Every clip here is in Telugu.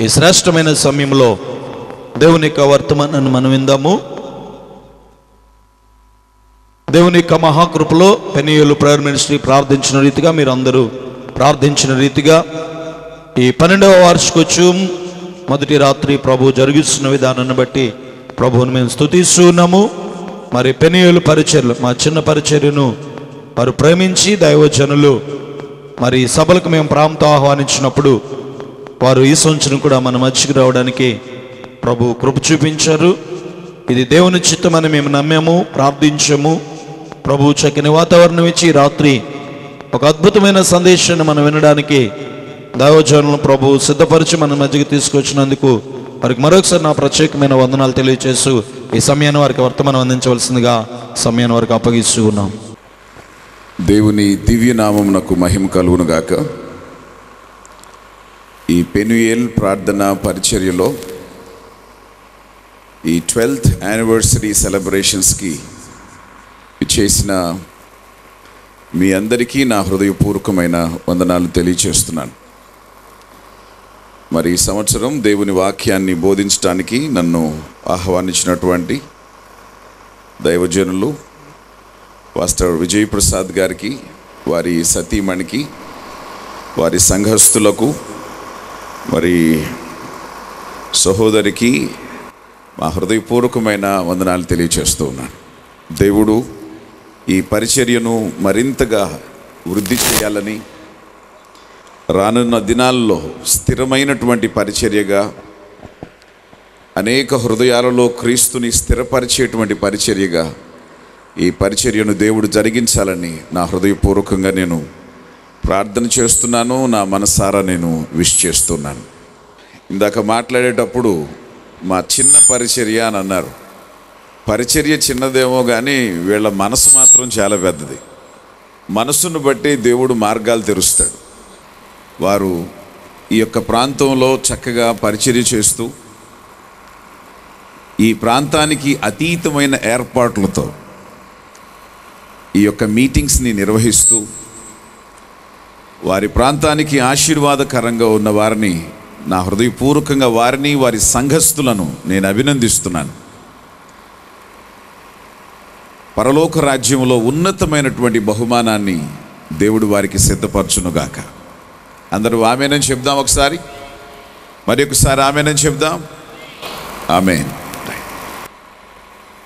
ఈ శ్రేష్టమైన సమయంలో దేవుని యొక్క వర్తమానాన్ని మనం విందాము. దేవుని యొక్క మహాకృపలో పెనియేలు ప్రేయర్ మినిస్ట్రీ ప్రార్థించిన రీతిగా మీరు అందరూ ప్రార్థించిన రీతిగా ఈ 12వ వార్షికోత్సవం మొదటి రాత్రి ప్రభు జరిగిస్తున్న విధానాన్ని బట్టి ప్రభువుని మేము స్తుతిస్తున్నాము. మరి పెనియేలు పరిచర్లు, మా చిన్న పరిచర్యను వారు ప్రేమించి దైవజనులు మరి సభలకు మేము ప్రాంతం ఆహ్వానించినప్పుడు వారు ఈ సంవత్సరం కూడా మన మధ్యకి రావడానికి ప్రభు కృప చూపించారు. ఇది దేవుని చిత్తమని మేము నమ్మాము, ప్రార్థించాము. ప్రభు చక్కని వాతావరణం ఇచ్చి రాత్రి ఒక అద్భుతమైన సందేశాన్ని మనం వినడానికి దైవజనులను ప్రభు సిద్ధపరిచి మన మధ్యకి తీసుకొచ్చినందుకు వారికి మరొకసారి నా ప్రత్యేకమైన వందనాలు తెలియజేస్తూ ఈ సమయాన్ని వారికి వర్తమానం అందించవలసిందిగా సమయాన్ని వారికి అప్పగిస్తూ ఉన్నాం. దేవుని దివ్యనామమునకు మహిమ కలుగును గాక. ఈ పెనుయేల్ ప్రార్థన పరిచర్యలో ఈ 12th యానివర్సరీ సెలబ్రేషన్స్కి చేసిన మీ అందరికీ నా హృదయపూర్వకమైన వందనాలు తెలియజేస్తున్నాను. మరి ఈ సంవత్సరం దేవుని వాక్యాన్ని బోధించడానికి నన్ను ఆహ్వానించినటువంటి దైవజనులు పాస్టర్ విజయ్ ప్రసాద్ గారికి, వారి సతీమణికి, వారి సంఘస్థులకు, మరి సహోదరికి మా హృదయపూర్వకమైన వందనాలు తెలియజేస్తూ ఉన్నాను. దేవుడు ఈ పరిచర్యను మరింతగా వృద్ధి చేయాలని, రానున్న దినాల్లో స్థిరమైనటువంటి పరిచర్యగా, అనేక హృదయాలలో క్రీస్తుని స్థిరపరిచేటువంటి పరిచర్యగా ఈ పరిచర్యను దేవుడు జరిగించాలని నా హృదయపూర్వకంగా నేను ప్రార్థన చేస్తున్నాను. నా మనసారా నేను విష్ చేస్తున్నాను. ఇందాక మాట్లాడేటప్పుడు మా చిన్న పరిచర్య అని అన్నారు. పరిచర్య చిన్నదేమో కానీ వీళ్ళ మనసు మాత్రం చాలా పెద్దది. మనసును బట్టి దేవుడు మార్గాలు తెరుస్తాడు. వారు ఈ యొక్క ప్రాంతంలో చక్కగా పరిచర్య చేస్తూ ఈ ప్రాంతానికి అతీతమైన ఏర్పాట్లతో ఈ యొక్క మీటింగ్స్ని నిర్వహిస్తూ వారి ప్రాంతానికి ఆశీర్వాదకరంగా ఉన్న వారిని, నా హృదయపూర్వకంగా వారిని, వారి సంఘస్థులను నేను అభినందిస్తున్నాను. పరలోక రాజ్యంలో ఉన్నతమైనటువంటి బహుమానాన్ని దేవుడు వారికి సిద్ధపరచునుగాక. అందరూ ఆమేనని చెప్దాం. ఒకసారి మరి ఒకసారి ఆమేనని చెప్దాం. ఆమేన్.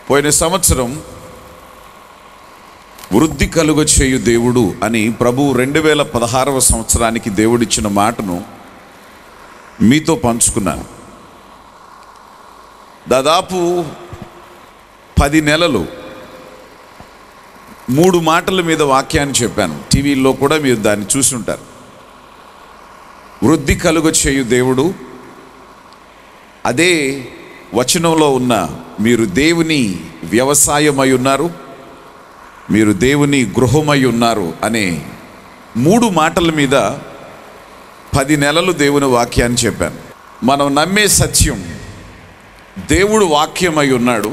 పోయిన సంవత్సరం వృద్ధి కలుగ చేయు దేవుడు అని ప్రభు 2016వ సంవత్సరానికి దేవుడిచ్చిన మాటను మీతో పంచుకున్నాను. దాదాపు 10 నెలలు 3 మాటల మీద వాక్యాన్ని చెప్పాను. టీవీలో కూడా మీరు దాన్ని చూసి ఉంటారు. వృద్ధి కలుగ చేయు దేవుడు, అదే వచనంలో ఉన్న మీరు దేవుని వ్యవసాయమై ఉన్నారు, మీరు దేవుని గృహమై ఉన్నారు అనే 3 మాటల మీద 10 నెలలు దేవుని వాక్యాన్ని చెప్పాను. మనం నమ్మే సత్యం, దేవుడు వాక్యమై ఉన్నాడు.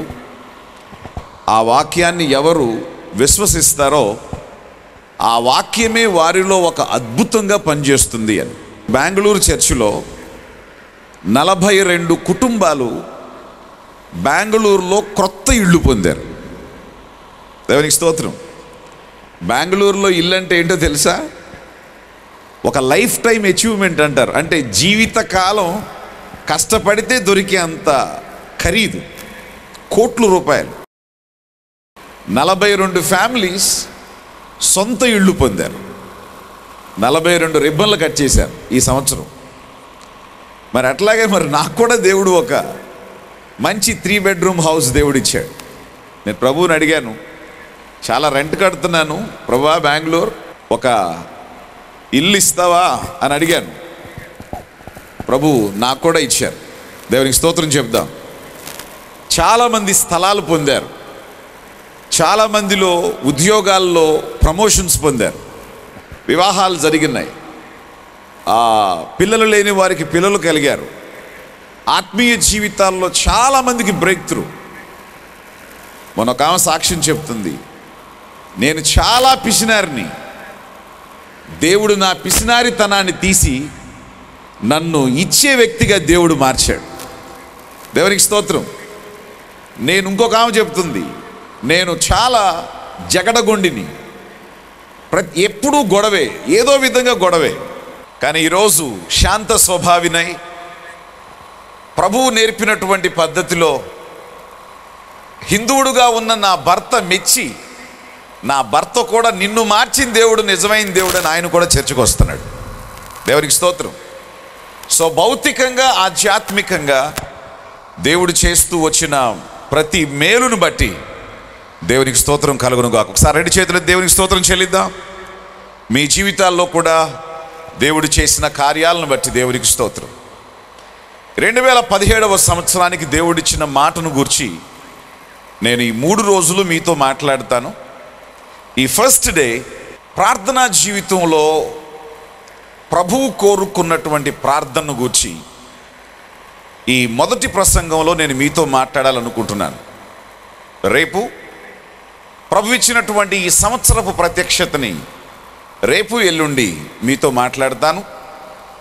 ఆ వాక్యాన్ని ఎవరు విశ్వసిస్తారో ఆ వాక్యమే వారిలో ఒక అద్భుతంగా పనిచేస్తుంది అని. బెంగళూరు చర్చిలో 42 కుటుంబాలు బెంగళూరులో క్రొత్త ఇళ్ళు పొందారు. దేవునికి స్తోత్రం. బెంగళూరులో ఇల్లు అంటే ఏంటో తెలుసా? ఒక లైఫ్ టైం అచీవ్మెంట్ అంటారు. అంటే జీవితకాలం కష్టపడితే దొరికే అంత ఖరీదు, కోట్ల రూపాయలు. 42 ఫ్యామిలీస్ సొంత ఇళ్ళు పొందారు. 42 రిబ్బన్లు కట్ చేశారు ఈ సంవత్సరం. మరి అట్లాగే మరి నాకు కూడా దేవుడు ఒక మంచి 3 బెడ్రూమ్ హౌస్ దేవుడు ఇచ్చాడు. నేను ప్రభువుని అడిగాను, చాలా రెంట్ కడుతున్నాను ప్రభువా, బెంగళూరు ఒక ఇల్లు ఇస్తావా అని అడిగాను. ప్రభు నాకు కూడా ఇచ్చారు. దేవునికి స్తోత్రం చెప్దాం. చాలామంది స్థలాలు పొందారు, చాలామందిలో ఉద్యోగాల్లో ప్రమోషన్స్ పొందారు, వివాహాలు జరిగినాయి, పిల్లలు లేని వారికి పిల్లలు కలిగారు. ఆత్మీయ జీవితాల్లో చాలామందికి బ్రేక్ త్రూ. మొన్న ఆమె సాక్ష్యం చెప్తుంది, నేను చాలా పిసినారిని, దేవుడు నా పిసినారితనాన్ని తీసి నన్ను ఇచ్చే వ్యక్తిగా దేవుడు మార్చాడు. దేవునికి స్తోత్రం. నేను ఇంకొక ఆమె చెప్తుంది, నేను చాలా జగడగొండిని, ఎప్పుడూ గొడవే, ఏదో విధంగా గొడవే. కానీ ఈరోజు శాంత స్వభావినై ప్రభువు నేర్పినటువంటి పద్ధతిలో హిందువుడుగా ఉన్న నా భర్త మెచ్చి, నా భర్త కూడా నిన్ను మార్చిన దేవుడు నిజమైన దేవుడు అని ఆయన కూడా చర్చకు వస్తున్నాడు. దేవునికి స్తోత్రం. సో భౌతికంగా ఆధ్యాత్మికంగా దేవుడు చేస్తూ వచ్చిన ప్రతి మేలును బట్టి దేవునికి స్తోత్రం కలుగును గాక. ఒకసారి రెండు చేతులు దేవునికి స్తోత్రం చెల్లిద్దాం. మీ జీవితాల్లో కూడా దేవుడు చేసిన కార్యాలను బట్టి దేవునికి స్తోత్రం. 2017వ సంవత్సరానికి దేవుడిచ్చిన మాటను గూర్చి నేను ఈ 3 రోజులు మీతో మాట్లాడతాను. ఈ ఫస్ట్ డే ప్రార్థనా జీవితంలో ప్రభువు కోరుకున్నటువంటి ప్రార్థనను గూర్చి ఈ మొదటి ప్రసంగంలో నేను మీతో మాట్లాడాలనుకుంటున్నాను. రేపు ప్రభు ఇచ్చినటువంటి ఈ సంవత్సరపు ప్రత్యక్షతని రేపు ఎల్లుండి మీతో మాట్లాడతాను.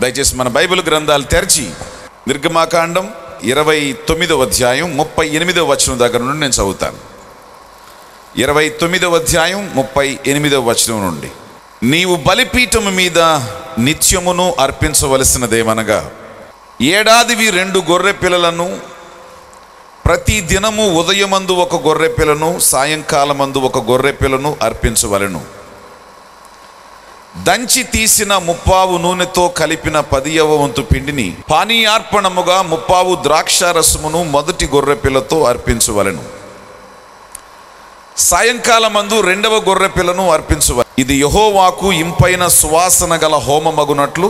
దయచేసి మన బైబిల్ గ్రంథాలు తెరిచి నిర్గమాకాండం 29వ అధ్యాయం 38వ వచనం దగ్గర నుండి నేను చదువుతాను. 29వ అధ్యాయం 38వ వచనం నుండి, నీవు బలిపీఠము మీద నిత్యమును అర్పించవలసినదేమనగా ఏడాదివి 2 గొర్రె పిల్లలను, ప్రతి దినము ఉదయమందు 1 గొర్రె పిల్లను, సాయంకాలమందు 1 గొర్రె పిల్లను అర్పించవలెను. దంచి తీసిన 30 నూనెతో కలిపిన 10వ వంతు పిండిని పానీయార్పణముగా 30 ద్రాక్షారసమును మొదటి గొర్రె పిల్లతో అర్పించవలెను. సాయంకాలమందు 2వ గొర్రె పిల్లను అర్పించవలెను. ఇది యెహోవాకు ఇంపైన సువాసన గల హోమమగునట్లు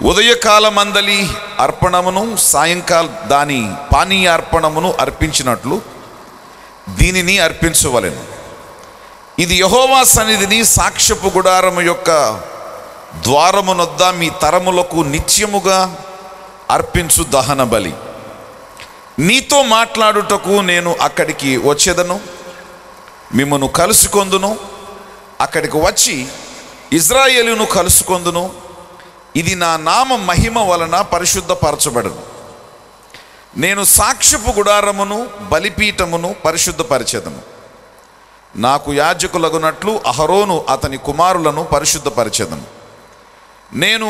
ఉదయకాలమందలి అర్పణమును దాని పానీయార్పణమును అర్పించినట్లు దీనిని అర్పించవలెను. ఇది యెహోవా సన్నిధిని సాక్ష్యపు గుడారము యొక్క ద్వారమునొద్ద మీ తరములకు నిత్యముగా అర్పించు దహన బలి. నీతో మాట్లాడుటకు నేను అక్కడికి వచ్చేదను, మిమ్మను కలుసుకొందును, అక్కడికి వచ్చి ఇజ్రాయేలును కలుసుకొందును. ఇది నా నామ మహిమ వలన పరిశుద్ధపరచబడును. నేను సాక్ష్యపు గుడారమును బలిపీఠమును పరిశుద్ధపరిచెదను. నాకు యాజకులగునట్లు అహరోను అతని కుమారులను పరిశుద్ధపరిచెదను. నేను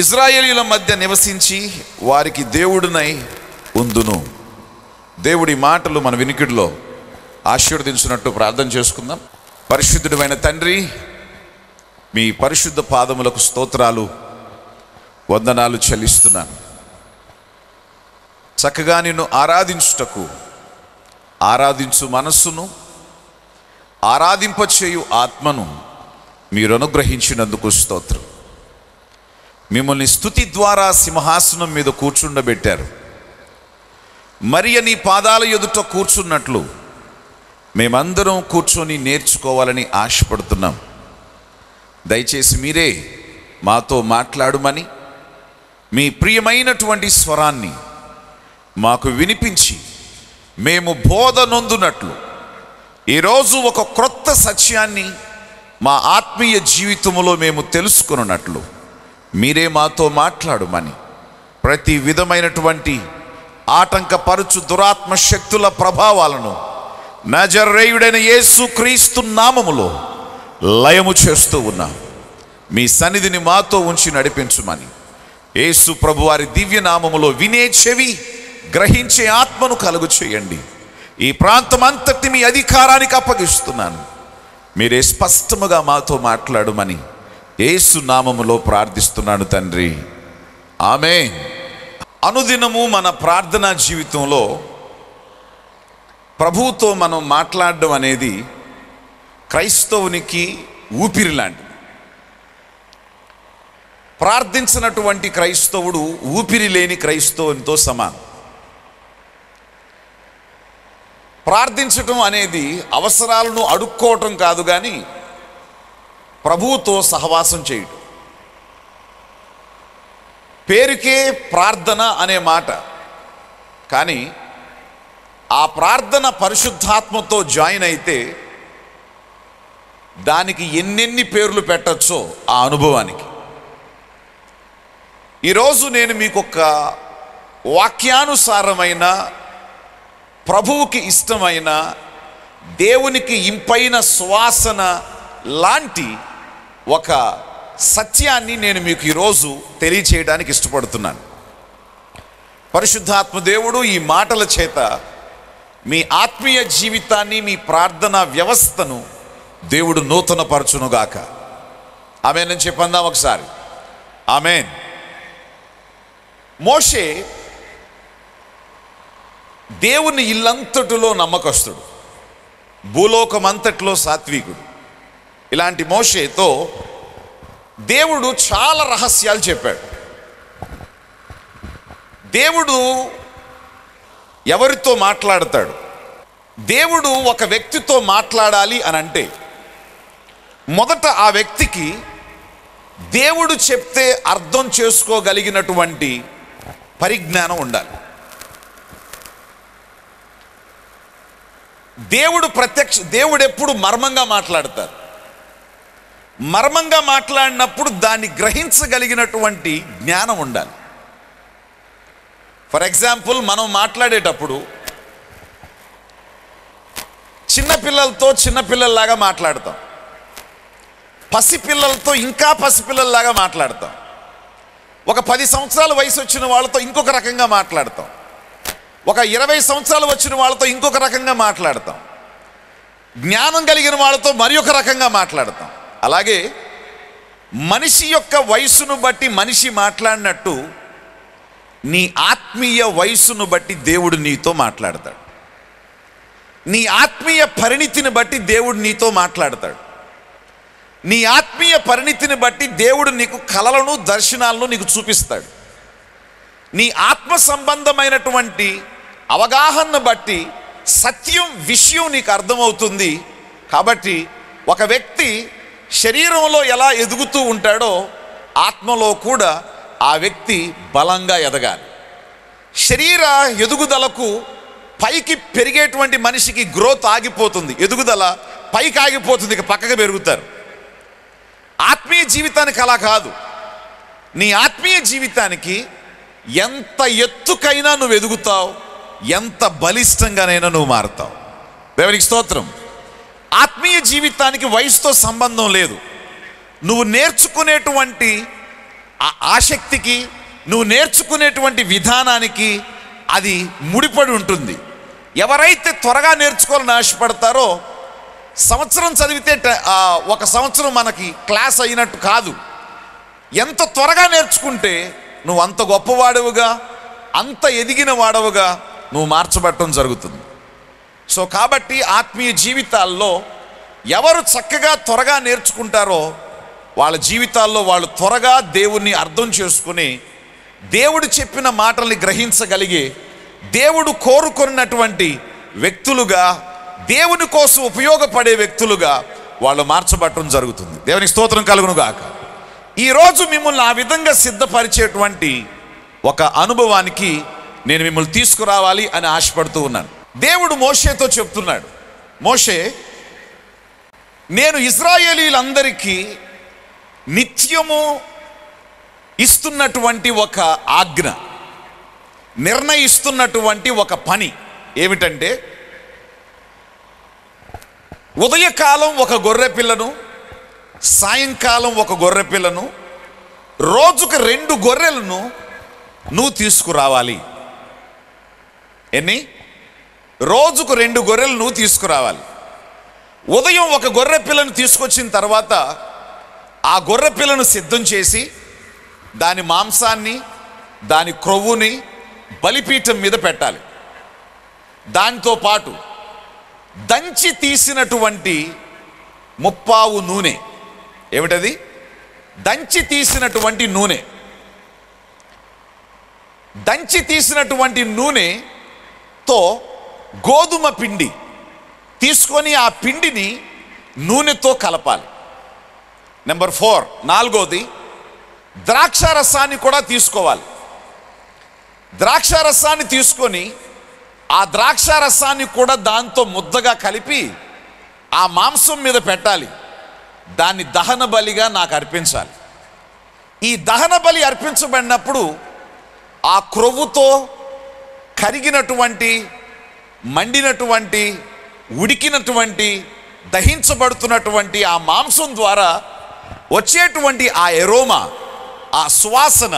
ఇజ్రాయేలీల మధ్య నివసించి వారికి దేవుడినై ఉందును. దేవుడి మాటలు మన వినికిడిలో ఆశీర్వదించినట్టు ప్రార్థన చేసుకుందాం. పరిశుద్ధుడైన తండ్రి, మీ పరిశుద్ధ పాదములకు స్తోత్రాలు, వందనాలు చెల్లిస్తున్నాను. చక్కగా నిన్ను ఆరాధించుటకు ఆరాధించు మనస్సును, ఆరాధింపచేయు ఆత్మను మీరు అనుగ్రహించినందుకు స్తోత్రం. మిమ్మల్ని స్తుతి ద్వారా సింహాసనం మీద కూర్చుండబెట్టారు. మరియ నీ పాదాల ఎదుట కూర్చున్నట్లు మేమందరం కూర్చొని నేర్చుకోవాలని ఆశపడుతున్నాం. దయచేసి మీరే మాతో మాట్లాడుమని, మీ ప్రియమైనటువంటి స్వరాన్ని మాకు వినిపించి మేము బోధ నొందునట్లు, ఈరోజు ఒక క్రొత్త సత్యాన్ని మా ఆత్మీయ జీవితంలో మేము తెలుసుకున్నట్లు మీరే మాతో మాట్లాడుమని, ప్రతి విధమైనటువంటి ఆటంకపరుచు దురాత్మ శక్తుల ప్రభావాలను నజరేయుడైన యేసు క్రీస్తు నామములో లయము చేస్తూ ఉన్నాం. మీ సన్నిధిని మాతో ఉంచి నడిపించుమని యేసు ప్రభు వారి దివ్య నామములో వినే చెవి, గ్రహించే ఆత్మను కలుగు చేయండి. ఈ ప్రాంతం అంతటి మీ అధికారానికి అప్పగిస్తున్నాను. మీరే స్పష్టముగా మాతో మాట్లాడుమని యేసు నామములో ప్రార్థిస్తున్నాను తండ్రి, ఆమేన్. అనుదినము మన ప్రార్థనా జీవితంలో ప్రభువుతో మనం మాట్లాడడం అనేది క్రైస్తవునికి ఊపిరి లాంటిది. ప్రార్థించినటువంటి క్రైస్తవుడు ఊపిరి లేని క్రైస్తవునితో సమానం. ప్రార్థించటం అనేది అవసరాలను అడుక్కోవటం కాదు, కానీ ప్రభువుతో సహవాసం చేయటం. పేరుకే ప్రార్థన అనే మాట, కానీ ఆ ప్రార్థన పరిశుద్ధాత్మతో జాయిన్ అయితే దానికి ఎన్నెన్ని పేర్లు పెట్టచ్చో ఆ అనుభవానికి. ఈరోజు నేను మీకు ఒక వాక్యానుసారమైన, ప్రభువుకి ఇష్టమైన, దేవునికి ఇంపైన సువాసన లాంటి ఒక సత్యాన్ని నేను మీకు ఈరోజు తెలియచేయడానికి ఇష్టపడుతున్నాను. పరిశుద్ధాత్మ దేవుడు ఈ మాటల చేత మీ ఆత్మీయ జీవితాన్ని, మీ ప్రార్థనా వ్యవస్థను దేవుడు నూతనపరచునుగాక. ఆమేన్ అని చెప్పందాం ఒకసారి. ఆమేన్. మోషే దేవుని ఇల్లంతటిలో నమ్మకస్తుడు, భూలోకమంతటిలో సాత్వికుడు. ఇలాంటి మోషేతో దేవుడు చాలా రహస్యాలు చెప్పాడు. దేవుడు ఎవరితో మాట్లాడతాడు? దేవుడు ఒక వ్యక్తితో మాట్లాడాలి అని అంటే మొదట ఆ వ్యక్తికి దేవుడు చెప్తే అర్థం చేసుకోగలిగినటువంటి పరిజ్ఞానం ఉండాలి. దేవుడు ఎప్పుడు మర్మంగా మాట్లాడతారు. మర్మంగా మాట్లాడినప్పుడు దాన్ని గ్రహించగలిగినటువంటి జ్ఞానం ఉండాలి. ఫర్ ఎగ్జాంపుల్, మనం మాట్లాడేటప్పుడు చిన్నపిల్లలతో చిన్నపిల్లల్లాగా మాట్లాడతాం, పసిపిల్లలతో ఇంకా పసిపిల్లల్లాగా మాట్లాడతాం, ఒక 10 సంవత్సరాల వయసు వచ్చిన వాళ్ళతో ఇంకొక రకంగా మాట్లాడతాం, ఒక 20 సంవత్సరాలు వచ్చిన వాళ్ళతో ఇంకొక రకంగా మాట్లాడతాం, జ్ఞానం కలిగిన వాళ్ళతో మరి ఒక రకంగా మాట్లాడతాం. అలాగే మనిషి యొక్క వయసును బట్టి మనిషి మాట్లాడినట్టు నీ ఆత్మీయ వయసును బట్టి దేవుడు నీతో మాట్లాడతాడు. నీ ఆత్మీయ పరిణితిని బట్టి దేవుడు నీతో మాట్లాడతాడు. నీ ఆత్మీయ పరిణితిని బట్టి దేవుడు నీకు కలలను, దర్శనాలను నీకు చూపిస్తాడు. నీ ఆత్మ సంబంధమైనటువంటి అవగాహనను బట్టి సత్యం, విషయం నీకు అర్థమవుతుంది. కాబట్టి ఒక వ్యక్తి శరీరంలో ఎలా ఎదుగుతూ ఉంటాడో ఆత్మలో కూడా ఆ వ్యక్తి బలంగా ఎదగాలి. శరీర ఎదుగుదలకు పైకి పెరిగేటువంటి మనిషికి గ్రోత్ ఆగిపోతుంది, ఎదుగుదల పైకి ఆగిపోతుంది, ఇక పక్కకు పెరుగుతారు. ఆత్మీయ జీవితానికి అలా కాదు. నీ ఆత్మీయ జీవితానికి ఎంత ఎత్తుకైనా నువ్వు ఎదుగుతావు, ఎంత బలిష్టంగానైనా నువ్వు మారుతావు. దేవునికి స్తోత్రం. ఆత్మీయ జీవితానికి వయసుతో సంబంధం లేదు. నువ్వు నేర్చుకునేటువంటి ఆసక్తికి, నువ్వు నేర్చుకునేటువంటి విధానానికి అది ముడిపడి ఉంటుంది. ఎవరైతే త్వరగా నేర్చుకోవాలని ఆశపడతారో సంవత్సరం చదివితే ఒక సంవత్సరం మనకి క్లాస్ అయినట్టు కాదు. ఎంత త్వరగా నేర్చుకుంటే నువ్వు అంత గొప్పవాడవుగా, అంత ఎదిగిన వాడవుగా నువ్వు మార్చబడటం జరుగుతుంది. సో కాబట్టి ఆత్మీయ జీవితాల్లో ఎవరు చక్కగా త్వరగా నేర్చుకుంటారో వాళ్ళ జీవితాల్లో వాళ్ళు త్వరగా దేవుణ్ణి అర్థం చేసుకుని, దేవుడు చెప్పిన మాటల్ని గ్రహించగలిగి, దేవుడు కోరుకున్నటువంటి వ్యక్తులుగా, దేవుని కోసం ఉపయోగపడే వ్యక్తులుగా వాళ్ళు మార్చబడటం జరుగుతుంది. దేవునికి స్తోత్రం కలుగును గాక. ఈరోజు మిమ్మల్ని ఆ విధంగా సిద్ధపరిచేటువంటి ఒక అనుభవానికి నేను మిమ్మల్ని తీసుకురావాలి అని ఆశపడుతూ ఉన్నాను. దేవుడు మోషేతో చెప్తున్నాడు, మోషే, నేను ఇశ్రాయేలీలందరికీ నిత్యము ఇస్తున్నటువంటి ఒక ఆజ్ఞ, నిర్ణయిస్తున్నటువంటి ఒక పని ఏమిటంటే, ఉదయకాలం ఒక గొర్రె పిల్లను, సాయంకాలం ఒక గొర్రె పిల్లను, రోజుకు 2 గొర్రెలను నువ్వు తీసుకురావాలి. ఎన్ని? రోజుకు 2 గొర్రెలు నువ్వు తీసుకురావాలి. ఉదయం ఒక గొర్రె పిల్లను తీసుకొచ్చిన తర్వాత ఆ గొర్రె పిల్లను సిద్ధం చేసి దాని మాంసాన్ని, దాని క్రొవ్వుని బలిపీఠం మీద పెట్టాలి. దానితో పాటు దంచి తీసినటువంటి 30 నూనె. ఏమిటది? దంచి తీసినటువంటి నూనె. దంచి తీసినటువంటి నూనెతో గోధుమ పిండి తీసుకొని ఆ పిండిని నూనెతో కలపాలి. నెంబర్ 4, 4వది ద్రాక్ష రసాన్ని కూడా తీసుకోవాలి. ద్రాక్ష రసాన్ని తీసుకొని ఆ ద్రాక్ష రసాన్ని కూడా దాంతో ముద్దగా కలిపి ఆ మాంసం మీద పెట్టాలి. దాన్ని దహన బలిగా నాకు అర్పించాలి. ఈ దహన బలి అర్పించబడినప్పుడు ఆ క్రొవ్వుతో కరిగినటువంటి, మండినటువంటి, ఉడికినటువంటి, దహించబడుతున్నటువంటి ఆ మాంసం ద్వారా వచ్చేటువంటి ఆ ఎరోమా, ఆ సువాసన,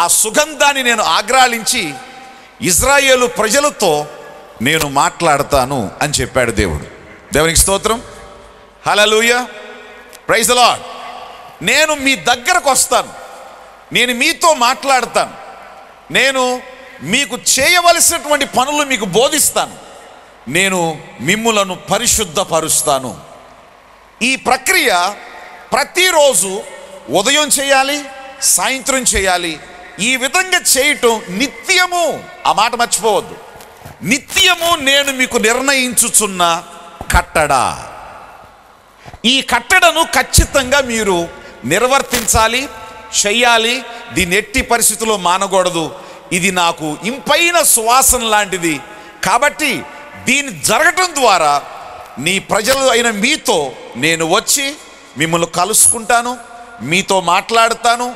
ఆ సుగంధాన్ని నేను ఆగ్రాలించి ఇజ్రాయేలు ప్రజలతో నేను మాట్లాడతాను అని చెప్పాడు దేవుడు. దేవునికి స్తోత్రం, హల్లెలూయా, ప్రైజ్ ది లార్డ్. నేను మీ దగ్గరకు వస్తాను, నేను మీతో మాట్లాడతాను, నేను మీకు చేయవలసినటువంటి పనులు మీకు బోధిస్తాను, నేను మిమ్ములను పరిశుద్ధపరుస్తాను. ఈ ప్రక్రియ ప్రతిరోజు ఉదయం చేయాలి, సాయంత్రం చేయాలి. ఈ విధంగా చేయటం నిత్యము, ఆ మాట మర్చిపోవద్దు, నిత్యము నేను మీకు నిర్ణయించుచున్న కట్టడ. ఈ కట్టడను ఖచ్చితంగా మీరు నిర్వర్తించాలి, చెయ్యాలి. దీన్ని ఎట్టి పరిస్థితుల్లో మానకూడదు. ఇది నాకు ఇంపైన సువాసన లాంటిది. కాబట్టి దీన్ని జరగటం ద్వారా నీ ప్రజలు అయిన మీతో నేను వచ్చి మిమ్మల్ని కలుసుకుంటాను, మీతో మాట్లాడతాను,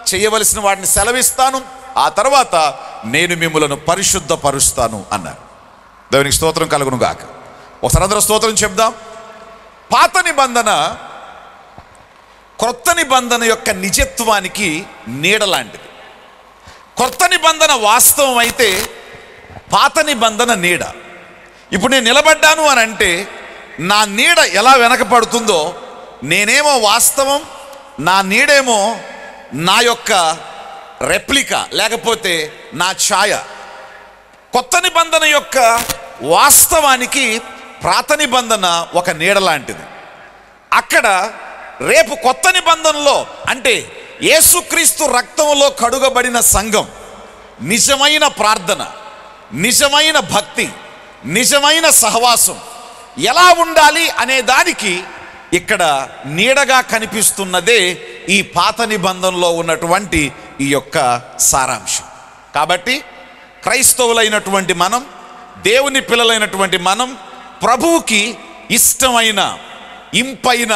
చేయవలసిన వాటిని సెలవిస్తాను, ఆ తర్వాత నేను మిమ్మల్ని పరిశుద్ధపరుస్తాను అన్నారు. దేవునికి స్తోత్రం కలుగును గాక. ఒకసారి అందరూ స్తోత్రం చెప్దాం. పాత నిబంధన క్రొత్త నిబంధన యొక్క నిజత్వానికి నీడ లాంటిది. క్రొత్త నిబంధన వాస్తవం అయితే పాత నిబంధన నీడ. ఇప్పుడు నేను నిలబడ్డాను అని అంటే నా నీడ ఎలా వెనకపడుతుందో, నేనేమో వాస్తవం, నా నీడేమో నా యొక్క రెప్లికా, లేకపోతే నా ఛాయ. కొత్త నిబంధన యొక్క వాస్తవానికి పాత నిబంధన ఒక నీడ లాంటిది. అక్కడ రేపు కొత్త నిబంధనలో అంటే యేసుక్రీస్తు రక్తంలో కడుగబడిన సంఘం నిజమైన ప్రార్థన, నిజమైన భక్తి, నిజమైన సహవాసం ఎలా ఉండాలి అనే దానికి ఇక్కడ నీడగా కనిపిస్తున్నదే ఈ పాత నిబంధనలో ఉన్నటువంటి ఈ యొక్క సారాంశం. కాబట్టి క్రైస్తవులైనటువంటి మనం, దేవుని పిల్లలైనటువంటి మనం, ప్రభువుకి ఇష్టమైన, ఇంపైన,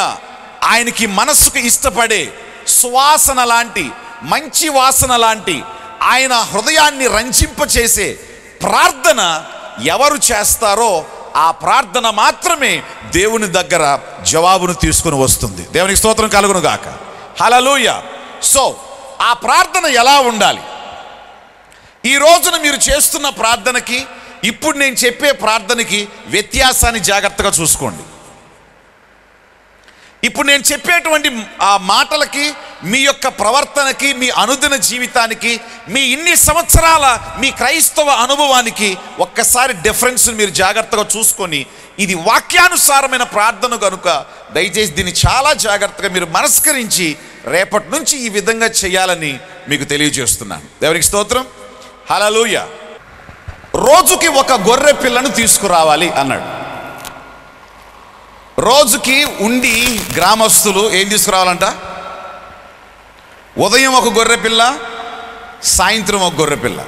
ఆయనకి మనస్సుకు ఇష్టపడే సువాసన లాంటి, మంచి వాసన లాంటి, ఆయన హృదయాన్ని రంజింపచేసే ప్రార్థన ఎవరు చేస్తారో ఆ ప్రార్థన మాత్రమే దేవుని దగ్గర జవాబును తీసుకుని వస్తుంది. దేవునికి స్తోత్రం కలుగును గాక, హల్లెలూయా. సో ఆ ప్రార్థన ఎలా ఉండాలి? ఈ రోజున మీరు చేస్తున్న ప్రార్థనకి ఇప్పుడు నేను చెప్పే ప్రార్థనకి వ్యత్యాసాన్ని జాగ్రత్తగా చూసుకోండి. ఇప్పుడు నేను చెప్పేటువంటి ఆ మాటలకి, మీ యొక్క ప్రవర్తనకి, మీ అనుదిన జీవితానికి, మీ ఇన్ని సంవత్సరాల మీ క్రైస్తవ అనుభవానికి ఒక్కసారి డిఫరెన్స్ మీరు జాగ్రత్తగా చూసుకొని, ఇది వాక్యానుసారమైన ప్రార్థన కనుక దయచేసి దీన్ని చాలా జాగ్రత్తగా మీరు మనస్కరించి రేపటి నుంచి ఈ విధంగా చేయాలని మీకు తెలియజేస్తున్నాను. దేవునికి స్తోత్రం, హల్లెలూయా. రోజుకి ఒక గొర్రె పిల్లను తీసుకురావాలి అన్నాడు. రోజుకి ఉండి గ్రామస్తులు ఏం తీసుకురావాలంట? ఉదయం ఒక గొర్రె పిల్ల, సాయంత్రం ఒక గొర్రె పిల్ల.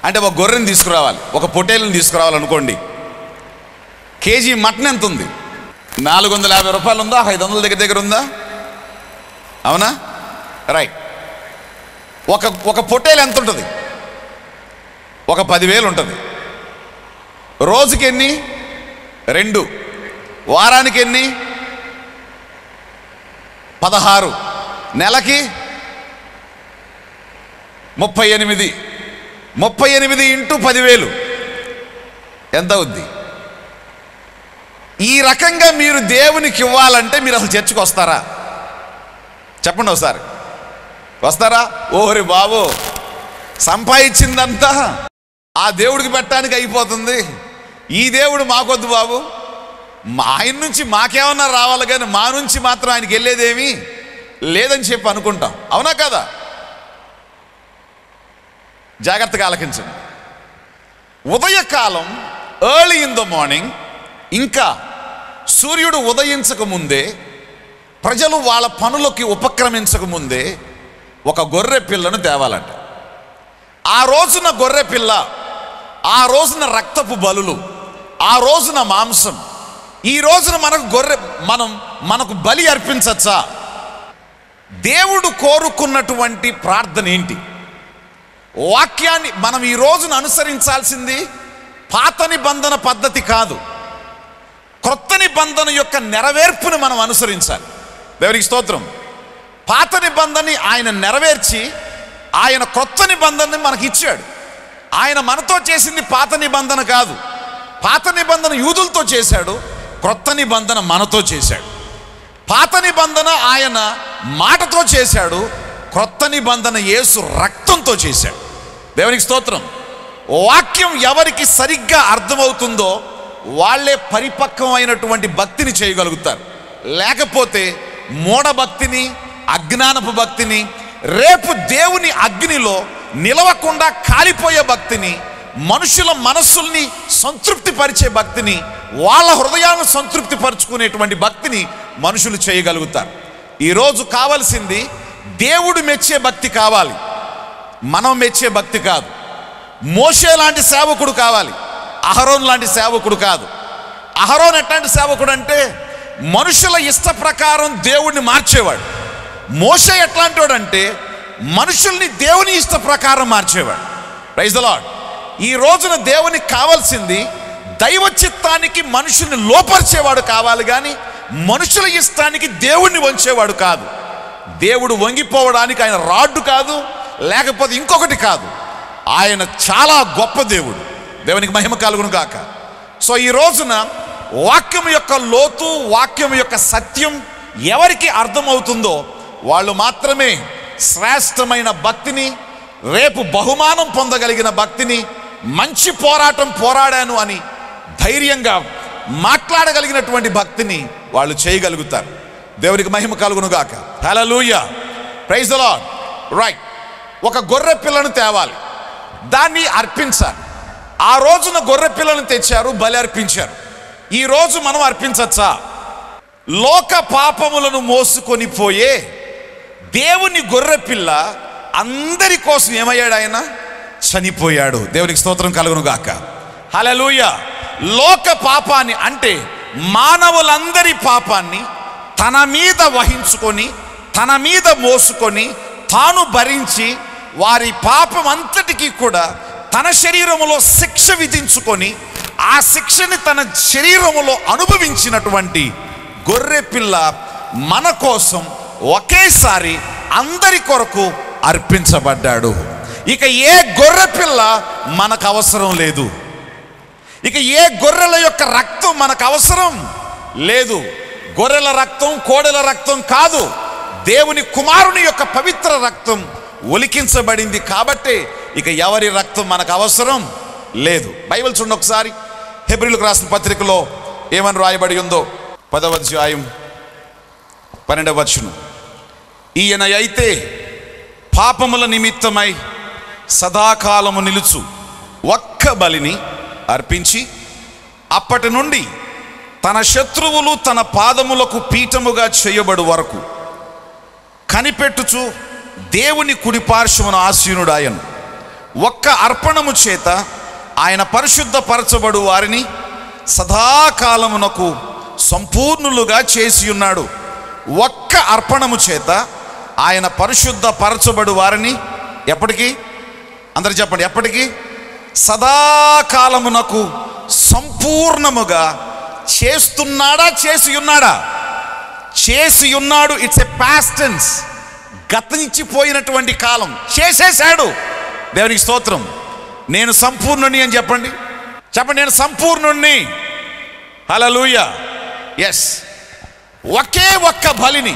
అంటే ఒక గొర్రెని తీసుకురావాలి, ఒక పొట్టేలుని తీసుకురావాలనుకోండి. కేజీ మటన్ ఎంత ఉంది? 450 రూపాయలు ఉందా? 500 దగ్గర ఉందా? అవునా? రైట్. ఒక పొట్టేలు ఎంత ఉంటుంది? ఒక 10,000 ఉంటుంది. రోజుకి ఎన్ని? 2. వారానికి ఎన్ని? 16. నెలకి 38. 38 ఇంటూ 10,000 ఎంత అవుద్ది? ఈ రకంగా మీరు దేవునికి ఇవ్వాలంటే మీరు అసలు చర్చికి వస్తారా? చెప్పండి ఒకసారి. వస్తారా? ఓరి బాబు, సంపాదించిందంతా ఆ దేవుడికి పెట్టడానికి అయిపోతుంది. ఈ దేవుడు మాకొద్దు బాబు, ఆయన నుంచి మాకేమన్నా రావాలి కానీ మా నుంచి మాత్రం ఆయనకి వెళ్ళేదేమీ లేదని చెప్పి అనుకుంటాం. అవునా కదా? జాగ్రత్తగా ఆలకించండి. ఉదయకాలం, ఎర్లీ ఇన్ ద మార్నింగ్, ఇంకా సూర్యుడు ఉదయించక ముందే, ప్రజలు వాళ్ళ పనులకి ఉపక్రమించక ముందే ఒక గొర్రె పిల్లను తేవాలంట. ఆ రోజున గొర్రె పిల్ల, ఆ రోజున రక్తపు బలులు, ఆ రోజున మాంసం. ఈ రోజున మనకు మనకు బలి అర్పించచ్చా? దేవుడు కోరుకున్నటువంటి ప్రార్థన ఏంటి? వాక్యాన్ని మనం ఈ రోజున అనుసరించాల్సింది పాత నిబంధన పద్ధతి కాదు, క్రొత్త నిబంధన యొక్క నెరవేర్పుని మనం అనుసరించాలి. దేవునికి స్తోత్రం. పాత నిబంధనని ఆయన నెరవేర్చి ఆయన క్రొత్త నిబంధనని మనకి ఇచ్చాడు. ఆయన మనతో చేసింది పాత నిబంధన కాదు. పాత నిబంధన యూదులతో చేశాడు, క్రొత్త నిబంధన మనతో చేశాడు. పాత నిబంధన ఆయన మాటతో చేశాడు, క్రొత్త నిబంధన యేసు రక్తంతో చేశాడు. దేవునికి స్తోత్రం. వాక్యం ఎవరికి సరిగ్గా అర్థమవుతుందో వాళ్ళే పరిపక్వమైనటువంటి భక్తిని చేయగలుగుతారు. లేకపోతే మూఢభక్తిని, అజ్ఞానపు భక్తిని, రేపు దేవుని అగ్నిలో నిలవకుండా కాలిపోయే భక్తిని, మనుషుల మనస్సుల్ని సంతృప్తి పరిచే భక్తిని, వాళ్ళ హృదయాలను సంతృప్తి పరుచుకునేటువంటి భక్తిని మనుషులు చేయగలుగుతారు. ఈరోజు కావాల్సింది దేవుడు మెచ్చే భక్తి కావాలి, మనం మెచ్చే భక్తి కాదు. మోషే లాంటి సేవకుడు కావాలి, అహరోన్ లాంటి సేవకుడు కాదు. అహరోన్ ఎట్లాంటి సేవకుడు అంటే మనుషుల ఇష్ట ప్రకారం దేవుణ్ణి మార్చేవాడు. మోషే ఎట్లాంటి వాడు అంటే మనుషుల్ని దేవుని ఇష్ట ప్రకారం మార్చేవాడు. Praise the lord. ఈ రోజున దేవునికి కావాల్సింది దైవ చిత్తానికి మనుషుల్ని లోపరిచేవాడు కావాలి, కానీ మనుషుల ఇష్టానికి దేవుణ్ణి వంచేవాడు కాదు. దేవుడు వంగిపోవడానికి ఆయన రాడ్డు కాదు, లేకపోతే ఇంకొకటి కాదు. ఆయన చాలా గొప్ప దేవుడు. దేవునికి మహిమ కలుగును గాక. సో ఈ రోజున వాక్యం యొక్క లోతు, వాక్యం యొక్క సత్యం ఎవరికి అర్థమవుతుందో వాళ్ళు మాత్రమే శ్రేష్టమైన భక్తిని, రేపు బహుమానం పొందగలిగిన భక్తిని, మంచి పోరాటం పోరాడాను అని ధైర్యంగా మాట్లాడగలిగినటువంటి భక్తిని వాళ్ళు చేయగలుగుతారు. దేవునికి మహిమ కలుగును గాక. Hallelujah. Praise the Lord. Right. ఒక గొర్రె పిల్లను తేవాలి, దాన్ని అర్పించాలి. ఆ రోజున గొర్రె పిల్లను తెచ్చారు, బలి అర్పించారు. ఈ రోజు మనం అర్పించచ్చా? లోక పాపములను మోసుకొని పోయే దేవుని గొర్రె పిల్ల అందరి కోసం ఏమయ్యాడు? ఆయన చనిపోయాడు. దేవునికి స్తోత్రం కలుగును గాక. హల్లెలూయా. లోక పాపాన్ని అంటే మానవులందరి పాపాన్ని తన మీద వహించుకొని, తన మీద మోసుకొని, తాను భరించి, వారి పాపం అంతటికీ కూడా తన శరీరములో శిక్ష విధించుకొని, ఆ శిక్షని తన శరీరములో అనుభవించినటువంటి గొర్రె పిల్ల మన కోసం ఒకేసారి అందరి కొరకు అర్పించబడ్డాడు. ఇక ఏ గొర్రె పిల్ల మనకు అవసరం లేదు. ఇక ఏ గొర్రెల యొక్క రక్తం మనకు అవసరం లేదు. గొర్రెల రక్తం, కోడెల రక్తం కాదు, దేవుని కుమారుని యొక్క పవిత్ర రక్తం ఒలికించబడింది. కాబట్టి ఇక ఎవరి రక్తం మనకు అవసరం లేదు. బైబిల్ చూడండి ఒకసారి. హెబ్రీయులకు రాసిన పత్రికలో ఏమని రాయబడి ఉందో, 10వ అధ్యాయం 12వ వచనం. ఈయన అయితే పాపముల నిమిత్తమై సదాకాలము నిలుచు ఒక్క బలిని అర్పించి, అప్పటి నుండి తన శత్రువులు తన పాదములకు పీఠముగా చేయబడు వరకు కనిపెట్టుచు దేవుని కుడిపార్శ్వమున ఆసీనుడాయను. ఒక్క అర్పణము చేత ఆయన పరిశుద్ధపరచబడు వారిని సదాకాలమునకు సంపూర్ణులుగా చేసి ఉన్నాడు. ఒక్క అర్పణము చేత ఆయన పరిశుద్ధపరచబడు వారిని ఎప్పటికీ, అందరు చెప్పండి, ఎప్పటికీ, సదాకాలమునకు సంపూర్ణముగా చేస్తున్నాడా? చేసి ఉన్నాడా? చేసి ఉన్నాడు. It's a past tense. గతించిపోయినటువంటి కాలం చేసేశాడు. దేవునికి స్తోత్రం. నేను సంపూర్ణుని అని చెప్పండి. చెప్పండి, నేను సంపూర్ణుణ్ణి. హల్లెలూయా. ఎస్. ఒకే ఒక్క బలిని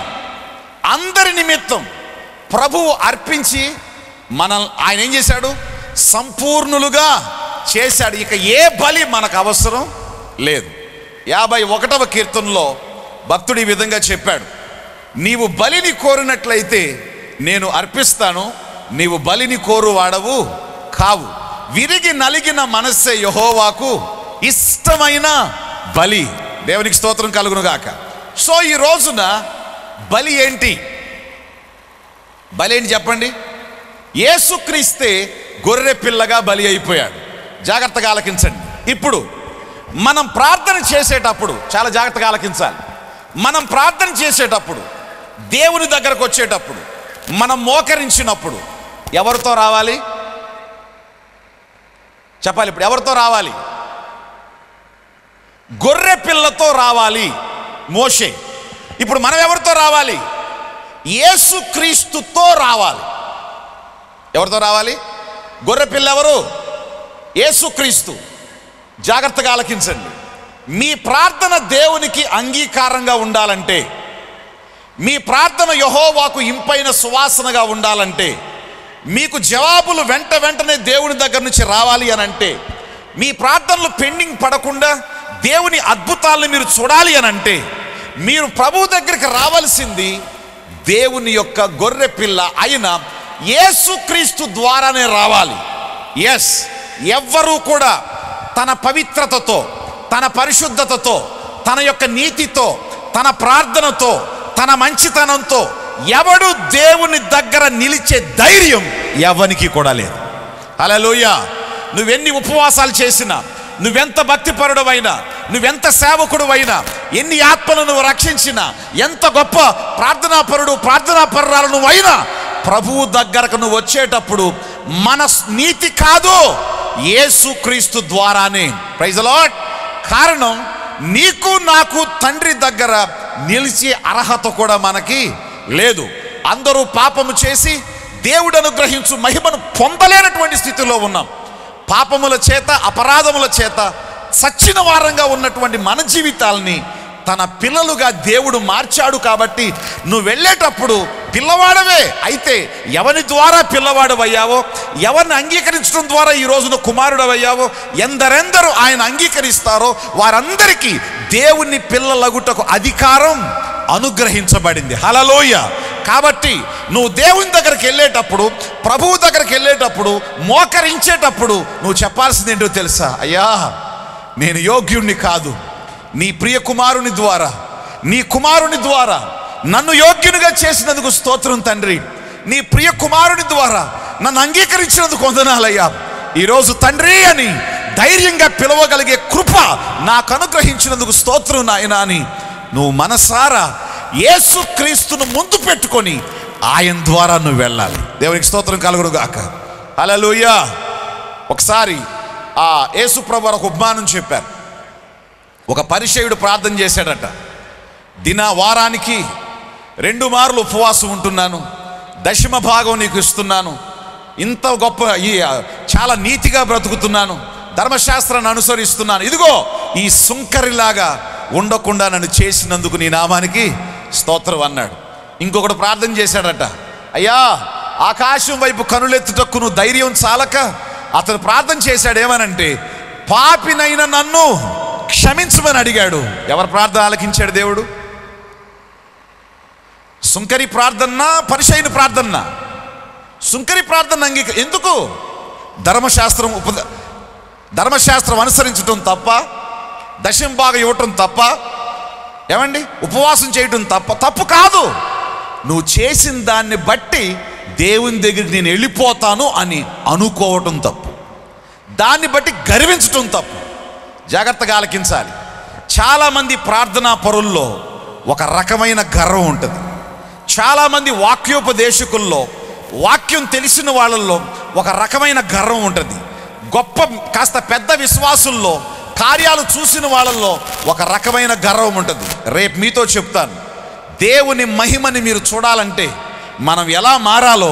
అందరి నిమిత్తం ప్రభువు అర్పించి ఆయన ఏం చేశాడు? సంపూర్ణులుగా చేశాడు. ఇక ఏ బలి మనకు అవసరం లేదు. 51వ కీర్తనలో భక్తుడు ఈ విధంగా చెప్పాడు, నీవు బలిని కోరినట్లయితే నేను అర్పిస్తాను, నీవు బలిని కోరువాడవు కావు. విరిగి నలిగిన మనస్సే యెహోవాకు ఇష్టమైన బలి. దేవునికి స్తోత్రం కలుగును గాక. సో ఈ రోజున బలి ఏంటి? బలి ఏంటి చెప్పండి? యేసుక్రీస్తే గొర్రె పిల్లగా బలి అయిపోయాడు. జాగ్రత్తగా ఆలకించండి. ఇప్పుడు మనం ప్రార్థన చేసేటప్పుడు చాలా జాగ్రత్తగా ఆలకించాలి. మనం ప్రార్థన చేసేటప్పుడు దేవుని దగ్గరకు వచ్చేటప్పుడు మనం మోకరించినప్పుడు ఎవరితో రావాలి చెప్పాలి? ఇప్పుడు ఎవరితో రావాలి? గొర్రె పిల్లతో రావాలి మోషే. ఇప్పుడు మనం ఎవరితో రావాలి? యేసుక్రీస్తుతో రావాలి. ఎవరితో రావాలి? గొర్రె పిల్ల ఎవరు? యేసుక్రీస్తు. జాగ్రత్తగా ఆలకించండి. మీ ప్రార్థన దేవునికి అంగీకారంగా ఉండాలంటే, మీ ప్రార్థన యెహోవాకు ఇంపైన సువాసనగా ఉండాలంటే, మీకు జవాబులు వెంటనే దేవుని దగ్గర నుంచి రావాలి అని అంటే, మీ ప్రార్థనలు పెండింగ్ పడకుండా దేవుని అద్భుతాలను మీరు చూడాలి అని అంటే, మీరు ప్రభువు దగ్గరికి రావాల్సింది దేవుని యొక్క గొర్రె పిల్ల అయిన యేసుక్రీస్తు ద్వారానే రావాలి. ఎస్, ఎవ్వరూ కూడా తన పవిత్రతతో, తన పరిశుద్ధతతో, తన యొక్క నీతితో, తన ప్రార్థనతో, తన మంచితనంతో ఎవడు దేవుని దగ్గర నిలిచే ధైర్యం ఎవనికి కూడా లేదు. హల్లెలూయా. నువ్వెన్ని ఉపవాసాలు చేసినా, నువ్వెంత భక్తిపరుడవైనా, నువ్వెంత సేవకుడువైనా, ఎన్ని ఆత్మలు నువ్వు రక్షించినా, ఎంత గొప్ప ప్రార్థనాపరురాలు నువ్వైనా, ప్రభువు దగ్గరకు నువ్వు వచ్చేటప్పుడు మన నీతి కాదు, యేసుక్రీస్తు ద్వారానే. Praise the Lord. కారణం, నీకు నాకు తండ్రి దగ్గర నిలిచే అర్హత కూడా మనకి లేదు. అందరూ పాపము చేసి దేవుడు అనుగ్రహించు మహిమను పొందలేనటువంటి స్థితిలో ఉన్నాం. పాపముల చేత, అపరాధముల చేత సచ్చిన వారంగా ఉన్నటువంటి మన జీవితాల్ని తన పిల్లలుగా దేవుడు మార్చాడు. కాబట్టి నువ్వు వెళ్ళేటప్పుడు పిల్లవాడవే అయితే ఎవరి ద్వారా పిల్లవాడవయ్యావో, ఎవరిని అంగీకరించడం ద్వారా ఈ రోజున కుమారుడవయ్యావో, ఎందరెందరూ ఆయన అంగీకరిస్తారో వారందరికీ దేవుని పిల్లలగుటకు అధికారం అనుగ్రహించబడింది. హల్లెలూయా. కాబట్టి నువ్వు దేవుని దగ్గరికి వెళ్ళేటప్పుడు, ప్రభువు దగ్గరికి వెళ్ళేటప్పుడు, మోకరించేటప్పుడు నువ్వు చెప్పాల్సింది ఏంటో తెలుసా? అయ్యా, నేను యోగ్యుణ్ణి కాదు, నీ ప్రియ కుమారుని ద్వారా, నీ కుమారుని ద్వారా నన్ను యోగ్యునిగా చేసినందుకు స్తోత్రం తండ్రి. నీ ప్రియ కుమారుని ద్వారా నన్ను అంగీకరించినందుకు వందనాలయ్యా. ఈరోజు తండ్రి అని ధైర్యంగా పిలవగలిగే కృప నాకు అనుగ్రహించినందుకు స్తోత్రం నాయనా అని నువ్వు మనసారా యేసుక్రీస్తును ముందు పెట్టుకొని ఆయన ద్వారా నువ్వు వెళ్ళాలి. దేవునికి స్తోత్రం కలుగును గాక. హల్లెలూయా. ఒకసారి ఆ యేసు ప్రభువు ఒక ఉపమానం చెప్పారు. ఒక పరిసయ్యుడు ప్రార్థన చేశాడట, వారానికి 2 మార్లు ఉపవాసం ఉంటున్నాను, దశమ భాగం నీకు ఇస్తున్నాను, ఇంత గొప్ప చాలా నీతిగా బ్రతుకుతున్నాను, ధర్మశాస్త్రాన్ని అనుసరిస్తున్నాను, ఇదిగో ఈ సుంకరిలాగా ఉండకుండా నన్ను చేసినందుకు నీ నామానికి స్తోత్రం అన్నాడు. ఇంకొకడు ప్రార్థన చేశాడట, అయ్యా ఆకాశం వైపు కనులెత్తుటకు నువ్వు ధైర్యం చాలక అతను ప్రార్థన చేశాడు. ఏమనంటే, పాపినైన నన్ను క్షమించమని అడిగాడు. ఎవరి ప్రార్థన ఆలకించాడు దేవుడు? సుంకరి ప్రార్థన, పరిసయ్యుని ప్రార్థన. సుంకరి ప్రార్థన ఎందుకు? ధర్మశాస్త్రం అనుసరించడం తప్ప, దశమ భాగం ఇవ్వటం తప్ప, ఏమండి ఉపవాసం చేయటం తప్పు కాదు. నువ్వు చేసిన దాన్ని బట్టి దేవుని దగ్గరికి నేను వెళ్ళిపోతాను అని అనుకోవటం తప్పు, దాన్ని బట్టి గర్వించటం తప్పు. జాగ్రత్తగా ఆలకించాలి. చాలామంది ప్రార్థనా పరుల్లో ఒక రకమైన గర్వం ఉంటుంది. చాలామంది వాక్యోపదేశకుల్లో, వాక్యం తెలిసిన వాళ్ళల్లో ఒక రకమైన గర్వం ఉంటుంది. గొప్ప కాస్త పెద్ద విశ్వాసుల్లో, కార్యాలు చూసిన వాళ్ళల్లో ఒక రకమైన గర్వం ఉంటుంది. రేపు మీతో చెప్తాను. దేవుని మహిమని మీరు చూడాలంటే మనం ఎలా మారాలో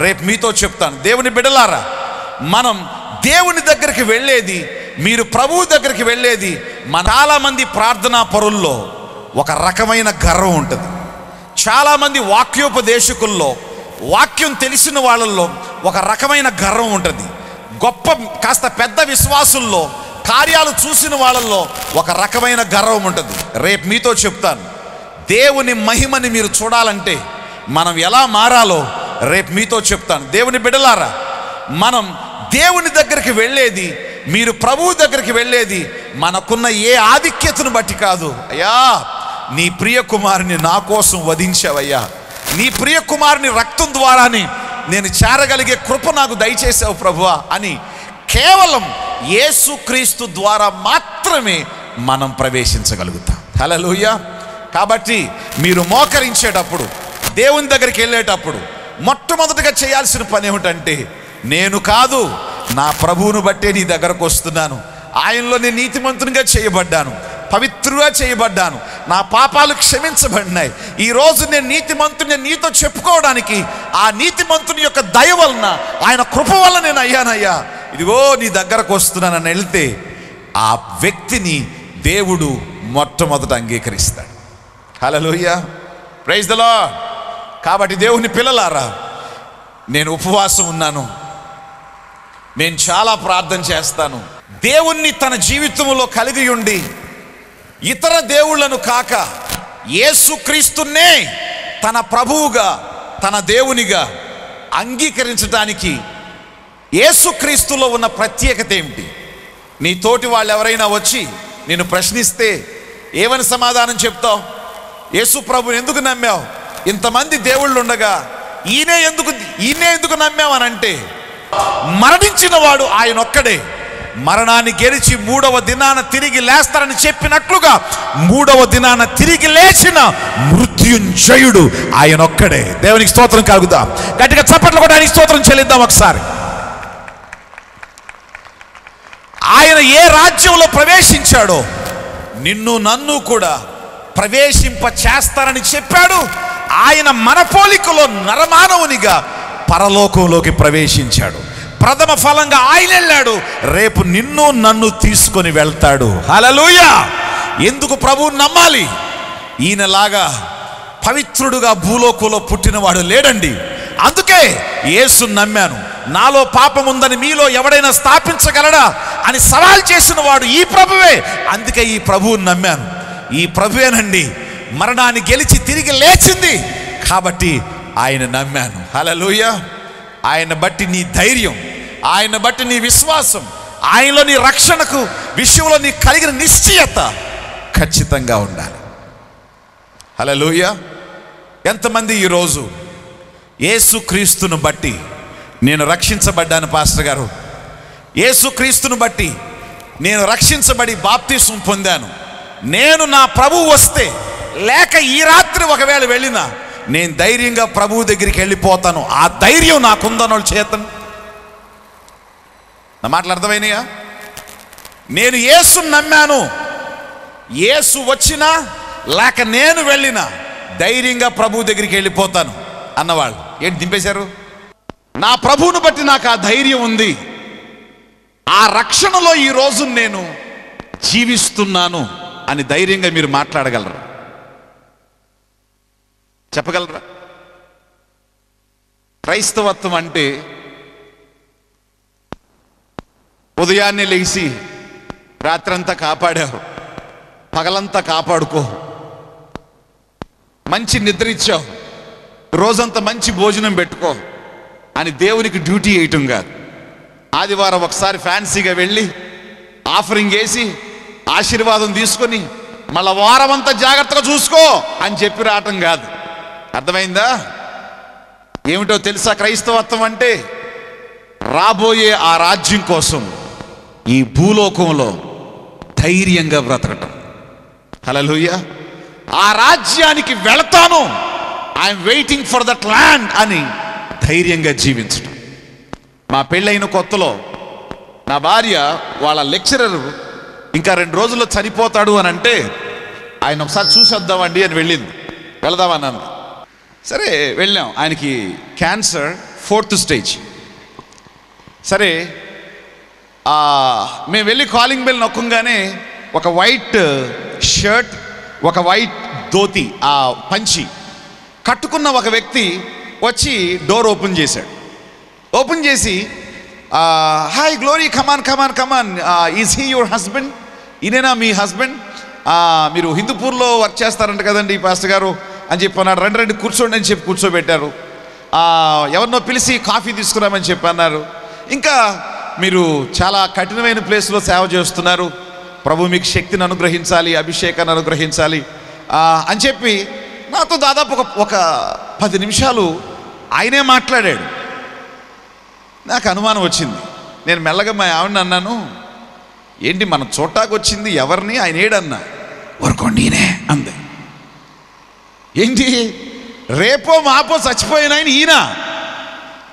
రేపు మీతో చెప్తాను. దేవుని బిడ్డలారా, మనం దేవుని దగ్గరికి వెళ్ళేది, మీరు ప్రభువు దగ్గరికి వెళ్ళేది, చాలామంది ప్రార్థనా పరుల్లో ఒక రకమైన గర్వం ఉంటుంది. చాలామంది వాక్యోపదేశకుల్లో, వాక్యం తెలిసిన వాళ్ళల్లో ఒక రకమైన గర్వం ఉంటుంది. గొప్ప కాస్త పెద్ద విశ్వాసుల్లో, కార్యాలు చూసిన వాళ్ళల్లో ఒక రకమైన గర్వం ఉంటుంది. రేపు మీతో చెప్తాను. దేవుని మహిమని మీరు చూడాలంటే మనం ఎలా మారాలో రేపు మీతో చెప్తాను. దేవుని బిడ్డలారా, మనం దేవుని దగ్గరికి వెళ్ళేది, మీరు ప్రభువు దగ్గరికి వెళ్ళేది మనకున్న ఏ ఆధిక్యతను బట్టి కాదు. అయ్యా, నీ ప్రియ కుమారుని నా కోసం వధించావయ్యా, నీ ప్రియ కుమారుని రక్తం ద్వారానే నేను చేరగలిగే కృప నాకు దయచేసావు ప్రభువా అని కేవలం యేసుక్రీస్తు ద్వారా మాత్రమే మనం ప్రవేశించగలుగుతాం. హల్లెలూయా. కాబట్టి మీరు మోకరించేటప్పుడు, దేవుని దగ్గరికి వెళ్ళేటప్పుడు మొట్టమొదటిగా చేయాల్సిన పని ఏమిటంటే, నేను కాదు, నా ప్రభువును బట్టే నీ దగ్గరకు వస్తున్నాను, ఆయనలో నేను నీతిమంతునిగా చేయబడ్డాను, పవిత్రుగా చేయబడ్డాను, నా పాపాలు క్షమించబడినాయి, ఈరోజు నేను నీతిమంతుని నీతో చెప్పుకోవడానికి ఆ నీతిమంతుని యొక్క దయ వలన, ఆయన కృప వల్ల నేను అయ్యానయ్యా, ఇదిగో నీ దగ్గరకు వస్తున్నానని వెళ్తే ఆ వ్యక్తిని దేవుడు మొట్టమొదట అంగీకరిస్తాడు. హల్లెలూయా, ప్రైజ్ ది లార్డ్. కాబట్టి దేవుని పిల్లలారా, నేను ఉపవాసం ఉన్నాను, నేను చాలా ప్రార్థన చేస్తాను. దేవుణ్ణి తన జీవితంలో కలిగి ఉండి ఇతర దేవుళ్లను కాక యేసుక్రీస్తున్నే తన ప్రభువుగా, తన దేవునిగా అంగీకరించడానికి యేసుక్రీస్తులో ఉన్న ప్రత్యేకత ఏమిటి? నీ తోటి వాళ్ళు ఎవరైనా వచ్చి నిన్ను ప్రశ్నిస్తే ఏమని సమాధానం చెప్తావు? యేసు ప్రభుని ఎందుకు నమ్మావు? ఇంతమంది దేవుళ్ళు ఉండగా ఈయనే ఎందుకు నమ్మావు అని అంటే, మరణించిన వాడు ఆయన ఒక్కడే, మరణాన్ని గెలిచి 3వ దినాన తిరిగి లేస్తారని చెప్పినట్లుగా 3వ దినాన తిరిగి లేచిన మృత్యుంజయుడు ఆయన ఒక్కడే. దేవునికి స్తోత్రం కలుగుదాం. గట్టిగా చప్పట్లు కూడా ఆయనకి స్తోత్రం చెల్లిద్దాం ఒకసారి. ఆయన ఏ రాజ్యంలో ప్రవేశించాడో నిన్ను నన్ను కూడా ప్రవేశింప చేస్తారని చెప్పాడు. ఆయన మన పోలికలో నరమానవునిగా పరలోకంలోకి ప్రవేశించాడు. ప్రథమ ఫలంగా ఆయన వెళ్ళాడు, రేపు నిన్ను నన్ను తీసుకొని వెళ్తాడు. హల్లెలూయా. ఎందుకు ప్రభువుని నమ్మాలి? ఈయనలాగా పవిత్రుడుగా భూలోకంలో పుట్టినవాడు లేడండి. అందుకే యేసుని నమ్మాను, నాలో పాపం ఉందని మీలో ఎవడైనా స్థాపించగలడా అని సవాల్ చేసిన వాడు ఈ ప్రభువే. అందుకే ఈ ప్రభువుని నమ్మాను. ఈ ప్రభువేనండి మరణాన్ని గెలిచి తిరిగి లేచింది, కాబట్టి ఆయన నమ్మాను. హల్లెలూయా. ఆయన బట్టి నీ ధైర్యం, ఆయన బట్టి నీ విశ్వాసం, ఆయనలో నీ రక్షణకు విషయంలో నీ కలిగిన నిశ్చయత ఖచ్చితంగా ఉండాలి. హల్లెలూయా. ఎంతమంది ఈరోజు యేసుక్రీస్తును బట్టి నేను రక్షించబడ్డాను పాస్టర్ గారు, యేసుక్రీస్తును బట్టి నేను రక్షించబడి బాప్తిసం పొందాను, నేను నా ప్రభువు వస్తే లేక ఈ రాత్రి ఒకవేళ వెళ్ళినా నేను ధైర్యంగా ప్రభువు దగ్గరికి వెళ్ళిపోతాను, ఆ ధైర్యం నాకుందనో చేతను? నా మాటలు అర్థమైనయా? నేను యేసుని నమ్మాను, యేసు వచ్చినా లేక నేను వెళ్ళినా ధైర్యంగా ప్రభువు దగ్గరికి వెళ్ళిపోతాను అన్నవాళ్ళు ఏంటి దింపేశారు? నా ప్రభువును బట్టి నాకు ఆ ధైర్యం ఉంది, ఆ రక్షణలో ఈ రోజు నేను జీవిస్తున్నాను అని ధైర్యంగా మీరు మాట్లాడగలరా? చెప్పగలరా? క్రైస్తవత్వం అంటే ఉదయాన్నే లేచి రాత్రంతా కాపాడావు, పగలంతా కాపాడుకో, మంచి నిద్ర ఇచ్చావు, రోజంతా మంచి భోజనం పెట్టుకో అని దేవునికి డ్యూటీ వేయటం కాదు. ఆదివారం ఒకసారి ఫ్యాన్సీగా వెళ్ళి ఆఫరింగ్ వేసి ఆశీర్వాదం తీసుకొని మళ్ళా వారం అంతా జాగ్రత్తగా చూసుకో అని చెప్పి రావటం కాదు. అర్థమైందా? ఏమిటో తెలుసా క్రైస్తవత్వం అంటే? రాబోయే ఆ రాజ్యం కోసం ఈ భూలోకంలో ధైర్యంగా బ్రతకటం. హల్లెలూయా. ఆ రాజ్యానికి వెళతాను, I'm waiting for that land అని ధైర్యంగా జీవించటం. మా పెళ్ళైన కొత్తలో నా భార్య వాళ్ళ లెక్చరర్ ఇంకా 2 రోజుల్లో చనిపోతాడు అని అంటే ఆయన ఒకసారి చూసేద్దామండి అని వెళ్ళింది. వెళదామన్నాను. సరే వెళ్ళాం. ఆయనకి క్యాన్సర్ 4th స్టేజ్. సరే మేము వెళ్ళి కాలింగ్ బెల్ నొక్కంగానే ఒక వైట్ షర్ట్, ఒక వైట్ ధోతి, ఆ పంచి కట్టుకున్న ఒక వ్యక్తి వచ్చి డోర్ ఓపెన్ చేశాడు. ఓపెన్ చేసి hi Glory, come on come on come on, is he your husband? ఈయనేనా మీ హస్బెండ్? మీరు హిందూపూర్లో వర్క్ చేస్తారంట కదండి పాస్టర్ గారు అని చెప్పి అన్నాడు. రండి కూర్చోండి అని చెప్పి కూర్చోబెట్టారు. ఎవరినో పిలిచి కాఫీ తీసుకురామని చెప్పి అన్నారు. ఇంకా మీరు చాలా కఠినమైన ప్లేస్లో సేవ చేస్తున్నారు, ప్రభు మీకు శక్తిని అనుగ్రహించాలి, అభిషేకాన్ని అనుగ్రహించాలి అని చెప్పి నాతో దాదాపు ఒక 10 నిమిషాలు ఆయనే మాట్లాడాడు. నాకు అనుమానం వచ్చింది. నేను మెల్లగా మా ఆవిడని అన్నాను, ఏంటి మనం చూడటానికి వచ్చింది ఎవరిని? ఆయన ఏడన్నా ఊరుకోండి ఈయనే అంది. ఏంటి రేపో మాపో చచ్చిపోయిన ఈయన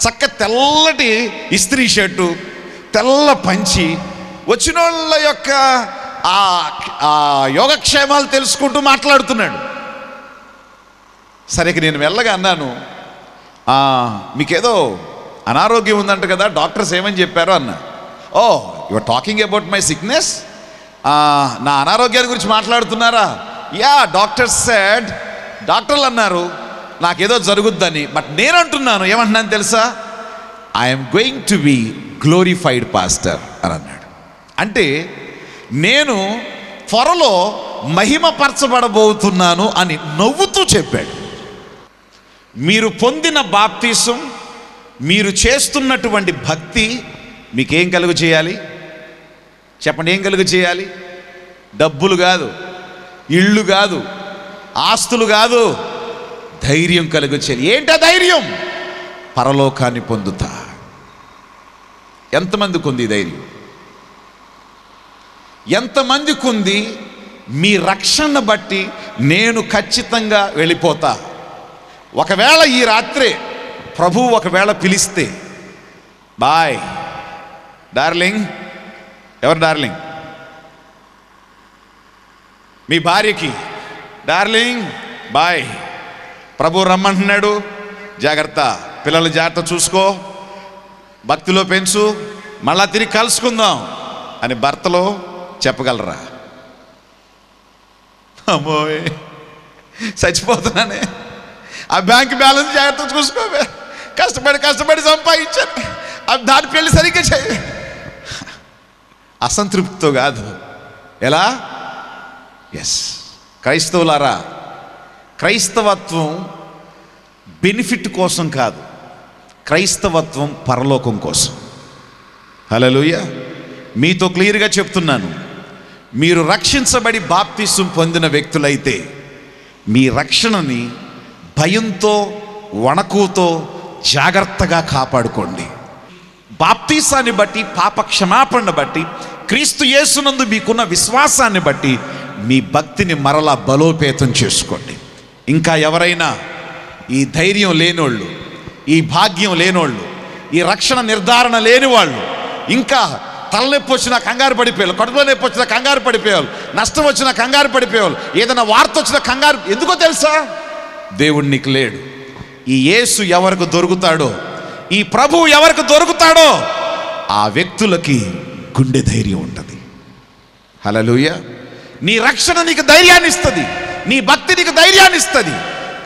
చక్క తెల్లటి ఇస్త్రీ షర్టు, తెల్ల పంచి, వచ్చిన వాళ్ళ యొక్క ఆ యోగక్షేమాలు తెలుసుకుంటూ మాట్లాడుతున్నాడు. సరే నేను వెళ్ళగా అన్నాను, మీకేదో అనారోగ్యం ఉందంట కదా, డాక్టర్స్ ఏమని చెప్పారో అన్నా. Oh you are talking about my sickness, నా అనారోగ్యాన్ని గురించి మాట్లాడుతున్నారా? యా, డాక్టర్లు అన్నారు నాకేదో జరుగుద్దని. బట్ నేను అంటున్నాను, ఏమంటున్నాను తెలుసా? I'm going to be glorified pastor అని అన్నాడు. అంటే నేను త్వరలో మహిమపరచబడబోతున్నాను అని నవ్వుతూ చెప్పాడు. మీరు పొందిన బాప్తీసం, మీరు చేస్తున్నటువంటి భక్తి మీకేం కలుగు చేయాలి చెప్పండి? ఏం కలుగు చేయాలి? డబ్బులు కాదు, ఇళ్ళు కాదు, ఆస్తులు కాదు, ధైర్యం కలుగు చేయాలి. ఏంటా ధైర్యం? పరలోకాన్ని పొందుతా. ఎంతమందికి ఉంది ధైర్యం? ఎంతమందికి ఉంది? మీ రక్షణ బట్టి నేను ఖచ్చితంగా వెళ్ళిపోతా. ఒకవేళ ఈ రాత్రే ప్రభువు ఒకవేళ పిలిస్తే, బాయ్ డార్లింగ్. ఎవరు డార్లింగ్? మీ భార్యకి డార్లింగ్ బాయ్, ప్రభు రమ్మంటున్నాడు, జాగ్రత్త, పిల్లలు జాగ్రత్త చూసుకో, భక్తిలో పెంచు, మళ్ళా తిరిగి కలుసుకుందాం అని భర్తలో చెప్పగలరా? అమ్మోయ్ చచ్చిపోతున్నానే, ఆ బ్యాంక్ బ్యాలెన్స్ జాగ్రత్త చూసుకోవే, కష్టపడి సంపాదించాను, దాని పెళ్లి సరిగ్గా చేయ. అసంతృప్తితో కాదు. ఎలా? ఎస్, క్రైస్తవులారా, క్రైస్తవత్వం బెనిఫిట్ కోసం కాదు, క్రైస్తవత్వం పరలోకం కోసం. హల్లెలూయా. మీతో క్లియర్గా చెప్తున్నాను, మీరు రక్షించబడి బాప్తిసం పొందిన వ్యక్తులైతే మీ రక్షణని భయంతో, వణకుతో జాగ్రత్తగా కాపాడుకోండి. బాప్తీసాన్ని బట్టి, పాప క్షమాపణను బట్టి, క్రీస్తు యేసునందు మీకున్న విశ్వాసాన్ని బట్టి మీ భక్తిని మరలా బలోపేతం చేసుకోండి. ఇంకా ఎవరైనా ఈ ధైర్యం లేనోళ్ళు, ఈ భాగ్యం లేనోళ్ళు, ఈ రక్షణ నిర్ధారణ లేని వాళ్ళు, ఇంకా తలనొప్పి వచ్చినా కంగారు పడిపోయారు, కడుపులో నొప్పి వచ్చినా కంగారు పడిపోయారు, నష్టం వచ్చినా కంగారు పడిపోయారు, ఏదైనా వార్త వచ్చినా కంగారు. ఎందుకో తెలుసా? దేవుడు నీకు లేడు. ఈ యేసు ఎవరికి దొరుకుతాడో, ఈ ప్రభువు ఎవరికి దొరుకుతాడో ఆ వ్యక్తులకి గుండె ధైర్యం ఉంటుంది. హల్లెలూయా. నీ రక్షణ నీకు ధైర్యాన్ని ఇస్తుంది, నీ భక్తి నీకు ధైర్యాన్ని ఇస్తుంది.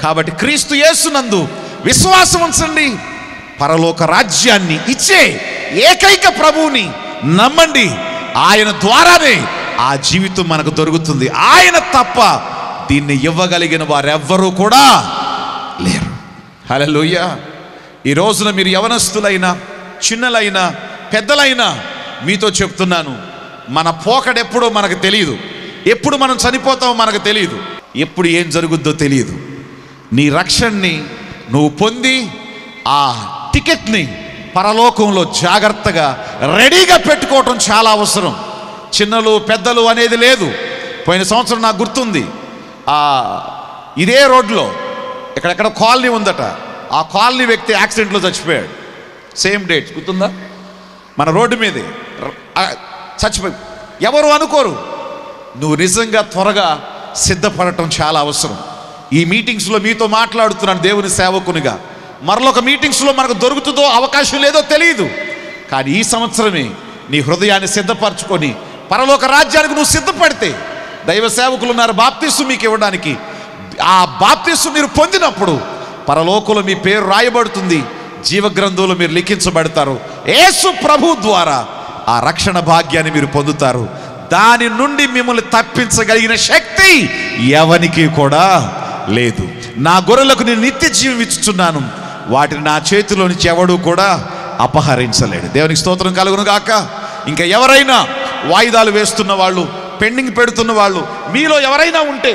కాబట్టి క్రీస్తు యేసునందు విశ్వాసం ఉంచండి. పరలోక రాజ్యాన్ని ఇచ్చే ఏకైక ప్రభువుని నమ్మండి. ఆయన ద్వారానే ఆ జీవితం మనకు దొరుకుతుంది. ఆయన తప్ప దీన్ని ఇవ్వగలిగిన వారెవ్వరూ కూడా లేరు. హల్లెలూయా. ఈ రోజున మీరు యవనస్తులైనా, చిన్నలైనా, పెద్దలైనా మీతో చెప్తున్నాను, మన పోకడెప్పుడో మనకు తెలియదు, ఎప్పుడు మనం చనిపోతామో మనకు తెలియదు, ఎప్పుడు ఏం జరుగుద్దో తెలియదు. నీ రక్షణని నువ్వు పొంది ఆ టికెట్ని పరలోకంలో జాగ్రత్తగా రెడీగా పెట్టుకోవటం చాలా అవసరం. చిన్నలు పెద్దలు అనేది లేదు. పోయిన సంవత్సరం నాకు గుర్తుంది, ఇదే రోడ్లో ఎక్కడెక్కడ కాలనీ ఉందట, ఆ కాలనీ వ్యక్తి యాక్సిడెంట్లో చచ్చిపోయాడు. సేమ్ డేట్ గుర్తుందా? మన రోడ్డు మీదే చచ్చిపోయి. ఎవరు అనుకోరు. నువ్వు నిజంగా త్వరగా సిద్ధపడటం చాలా అవసరం. ఈ మీటింగ్స్లో మీతో మాట్లాడుతున్నాను దేవుని సేవకునిగా. మరొక మీటింగ్స్లో మనకు దొరుకుతుందో అవకాశం లేదో తెలియదు. కానీ ఈ సంవత్సరమే నీ హృదయాన్ని సిద్ధపరచుకొని పరలోక రాజ్యానికి నువ్వు సిద్ధపడితే, దైవ సేవకులు ఉన్నారు బాప్తిస్సు మీకు ఇవ్వడానికి. ఆ బాప్తిస్సు మీరు పొందినప్పుడు పరలోకంలో మీ పేరు రాయబడుతుంది, జీవగ్రంథంలో మీరు లిఖించబడతారు. యేసు ప్రభు ద్వారా ఆ రక్షణ భాగ్యాన్ని మీరు పొందుతారు. దాని నుండి మిమ్మల్ని తప్పించగలిగిన శక్తి ఎవనికి కూడా లేదు. నా గొర్రెలకు నేను నిత్య జీవం ఇచ్చుచున్నాను, వాటిని నా చేతిలో నుంచి ఎవడు కూడా అపహరించలేడు. దేవునికి స్తోత్రం కలుగును గాక. ఇంకా ఎవరైనా వాయిదాలు వేస్తున్న వాళ్ళు, పెండింగ్ పెడుతున్న వాళ్ళు మీలో ఎవరైనా ఉంటే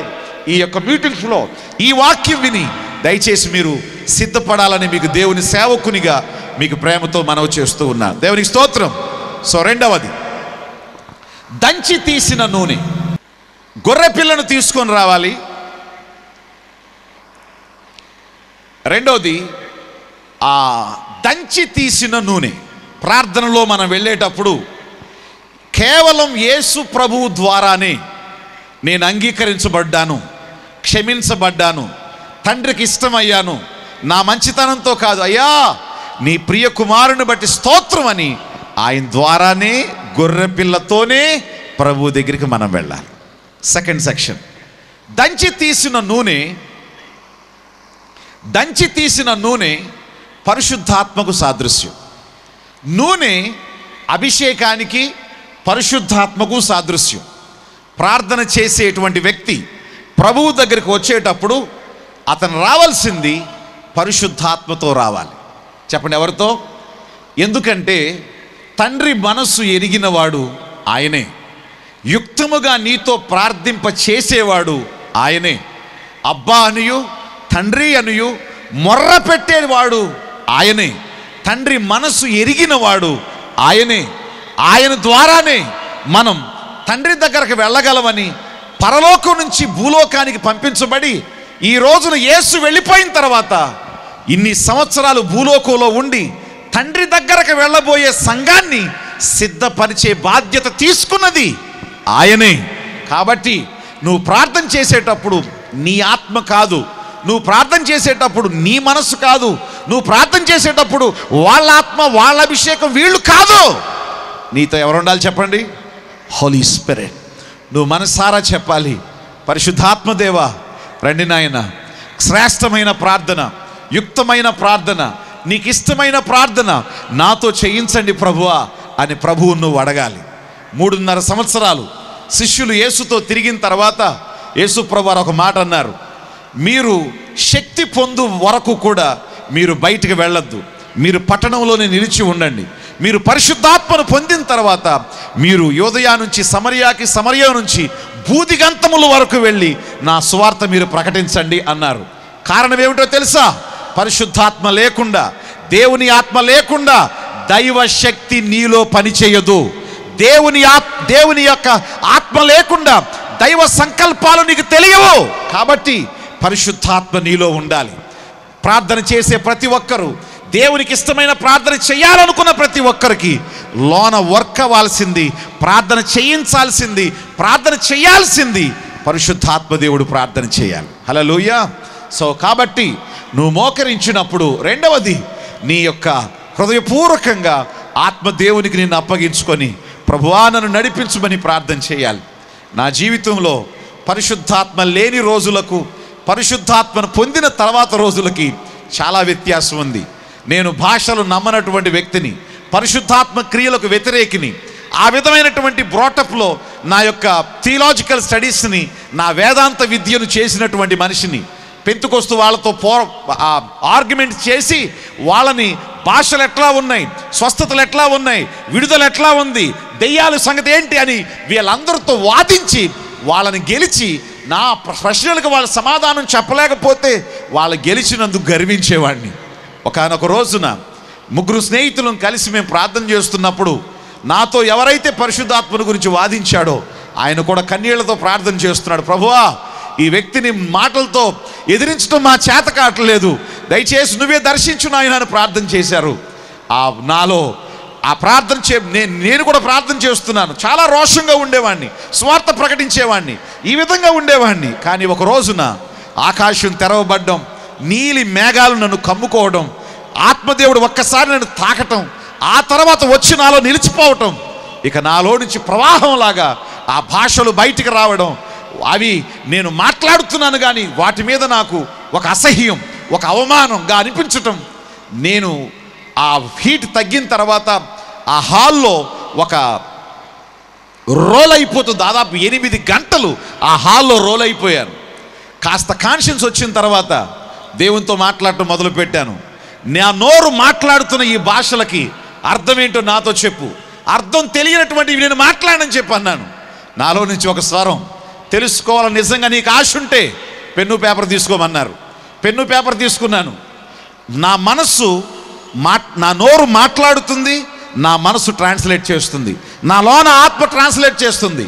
ఈ యొక్క మీటింగ్స్లో ఈ వాక్యం విని దయచేసి మీరు సిద్ధపడాలని మీకు దేవుని సేవకునిగా మీకు ప్రేమతో మనవి చేస్తూ ఉన్నాను. దేవునికి స్తోత్రం. సో రెండవది, దంచి తీసిన నూనె. గొర్రె పిల్లను తీసుకొని రావాలి, రెండోది దంచి తీసిన నూనె. ప్రార్థనలో మనం వెళ్ళేటప్పుడు కేవలం యేసు ప్రభువు ద్వారానే నేను అంగీకరించబడ్డాను, క్షమించబడ్డాను, తండ్రికి ఇష్టమయ్యాను, నా మంచితనంతో కాదు, అయ్యా నీ ప్రియ కుమారుని బట్టి స్తోత్రం అని ఆయన ద్వారానే, గొర్రెపిల్లతోనే ప్రభు దగ్గరికి మనం వెళ్ళాలి. సెకండ్ సెక్షన్, దంచి తీసిన నూనె పరిశుద్ధాత్మకు సాదృశ్యం. నూనె అభిషేకానికి, పరిశుద్ధాత్మకు సాదృశ్యం. ప్రార్థన చేసేటువంటి వ్యక్తి ప్రభువు దగ్గరికి వచ్చేటప్పుడు అతను రావాల్సింది పరిశుద్ధాత్మతో రావాలి. చెప్పండి, ఎవరితో? ఎందుకంటే తండ్రి మనస్సు ఎరిగినవాడు ఆయనే, యుక్తముగా నీతో ప్రార్థింప చేసేవాడు ఆయనే, అబ్బా అనియు తండ్రి అనియు మొర్ర పెట్టేవాడు ఆయనే, తండ్రి మనస్సు ఎరిగినవాడు ఆయనే. ఆయన ద్వారానే మనం తండ్రి దగ్గరకు వెళ్ళగలమని పరలోకం నుంచి భూలోకానికి పంపించబడి ఈ రోజున యేసు వెళ్ళిపోయిన తర్వాత ఇన్ని సంవత్సరాలు భూలోకంలో ఉండి తండ్రి దగ్గరకు వెళ్ళబోయే సంఘాన్ని సిద్ధపరిచే బాధ్యత తీసుకున్నది ఆయనే. కాబట్టి నువ్వు ప్రార్థన చేసేటప్పుడు నీ ఆత్మ కాదు, నువ్వు ప్రార్థన చేసేటప్పుడు నీ మనస్సు కాదు, నువ్వు ప్రార్థన చేసేటప్పుడు వాళ్ళ ఆత్మ, వాళ్ళ అభిషేకం వీళ్ళు కాదు. నీతో ఎవరు ఉండాలి చెప్పండి? హోలీ స్పిరిట్. నువ్వు మనసారా చెప్పాలి, పరిశుద్ధాత్మ దేవా రండి నాయన, శ్రేష్టమైన ప్రార్థన, యుక్తమైన ప్రార్థన, నీకు ఇష్టమైన ప్రార్థన నాతో చేయించండి ప్రభువా అని ప్రభువు నువ్వు అడగాలి. 3.5 సంవత్సరాలు శిష్యులు యేసుతో తిరిగిన తర్వాత యేసు ప్రభువారు ఒక మాట అన్నారు, మీరు శక్తి పొందు వరకు కూడా మీరు బయటికి వెళ్ళొద్దు, మీరు పట్టణంలోనే నిలిచి ఉండండి. మీరు పరిశుద్ధాత్మను పొందిన తర్వాత మీరు యోదయా నుంచి సమరయాకి, సమరయ నుంచి బూదిగంతముల వరకు వెళ్ళి నా సువార్త మీరు ప్రకటించండి అన్నారు. కారణం ఏమిటో తెలుసా? పరిశుద్ధాత్మ లేకుండా, దేవుని ఆత్మ లేకుండా దైవ శక్తి నీలో పనిచేయదు. దేవుని యొక్క ఆత్మ లేకుండా దైవ సంకల్పాలు నీకు తెలియవు. కాబట్టి పరిశుద్ధాత్మ నీలో ఉండాలి. ప్రార్థన చేసే ప్రతి ఒక్కరూ, దేవునికి ఇష్టమైన ప్రార్థన చేయాలనుకున్న ప్రతి ఒక్కరికి లోన వర్క్ అవ్వాల్సింది, ప్రార్థన చేయించాల్సింది, ప్రార్థన చేయాల్సింది పరిశుద్ధాత్మ దేవుడు ప్రార్థన చేయాలి. హల్లెలూయా. సో కాబట్టి నువ్వు మోకరించినప్పుడు రెండవది నీ యొక్క హృదయపూర్వకంగా ఆత్మదేవునికి నిన్ను అప్పగించుకొని ప్రభువా నన్ను నడిపించుమని ప్రార్థన చేయాలి. నా జీవితంలో పరిశుద్ధాత్మ లేని రోజులకు పరిశుద్ధాత్మను పొందిన తర్వాత రోజులకి చాలా వ్యత్యాసం ఉంది. నేను భాషలు నమ్మనటువంటి వ్యక్తిని, పరిశుద్ధాత్మ క్రియలకు వ్యతిరేకిని. ఆ విధమైనటువంటి బ్రాటప్లో నా యొక్క థియలాజికల్ స్టడీస్ని, నా వేదాంత విద్యను చేసినటువంటి మనిషిని. పెంతుకొస్తూ వాళ్ళతో ఆర్గ్యుమెంట్ చేసి వాళ్ళని భాషలు ఎట్లా ఉన్నాయి, స్వస్థతలు ఎట్లా ఉన్నాయి, విడుదల ఎట్లా ఉంది, దెయ్యాల సంగతి ఏంటి అని వీళ్ళందరితో వాదించి వాళ్ళని గెలిచి నా ప్రశ్నలకు వాళ్ళ సమాధానం చెప్పలేకపోతే వాళ్ళు గెలిచినందుకు గర్వించేవాడిని. ఒకానొక రోజున 3 స్నేహితులను కలిసి మేము ప్రార్థన చేస్తున్నప్పుడు నాతో ఎవరైతే పరిశుద్ధాత్మను గురించి వాదించాడో ఆయన కూడా కన్నీళ్లతో ప్రార్థన చేస్తున్నాడు, ప్రభువా ఈ వ్యక్తిని మాటలతో ఎదిరించడం మా చేత కావట్లేదు, దయచేసి నువ్వే దర్శించు నాయన అని ప్రార్థన చేశారు. నాలో ఆ ప్రార్థన నేను కూడా ప్రార్థన చేస్తున్నాను. చాలా రోషంగా ఉండేవాడిని, స్వార్థ ప్రకటించేవాడిని, ఈ విధంగా ఉండేవాడిని. కానీ ఒక రోజున ఆకాశం తెరవబడ్డం, నీలి మేఘాలు నన్ను కమ్ముకోవడం, ఆత్మదేవుడు ఒక్కసారి నన్ను తాకటం, ఆ తర్వాత వచ్చి నాలో నిలిచిపోవటం, ఇక నాలో నుంచి ప్రవాహంలాగా ఆ భాషలు బయటికి రావడం, అవి నేను మాట్లాడుతున్నాను కానీ వాటి మీద నాకు ఒక అసహ్యం, ఒక అవమానంగా అనిపించటం. నేను ఆ హీట్ తగ్గిన తర్వాత ఆ హాల్లో ఒక రోల్ అయిపోతుంది. దాదాపు 8 గంటలు ఆ హాల్లో రోల్ అయిపోయాను. కాస్త కాన్షియన్స్ వచ్చిన తర్వాత దేవునితో మాట్లాడటం మొదలుపెట్టాను. నా నోరు మాట్లాడుతున్న ఈ భాషలకి అర్థం ఏంటో నాతో చెప్పు, అర్థం తెలియనటువంటి నేను మాట్లాడని చెప్పి అన్నాను. నాలో నుంచి ఒక స్వరం, తెలుసుకోవాలని నిజంగా నీకు ఆశ ఉంటే పెన్ను పేపర్ తీసుకోమన్నారు. పెన్ను పేపర్ తీసుకున్నాను. నా మనస్సు నా నోరు మాట్లాడుతుంది, నా మనసు ట్రాన్స్లేట్ చేస్తుంది, నా లోన ఆత్మ ట్రాన్స్లేట్ చేస్తుంది.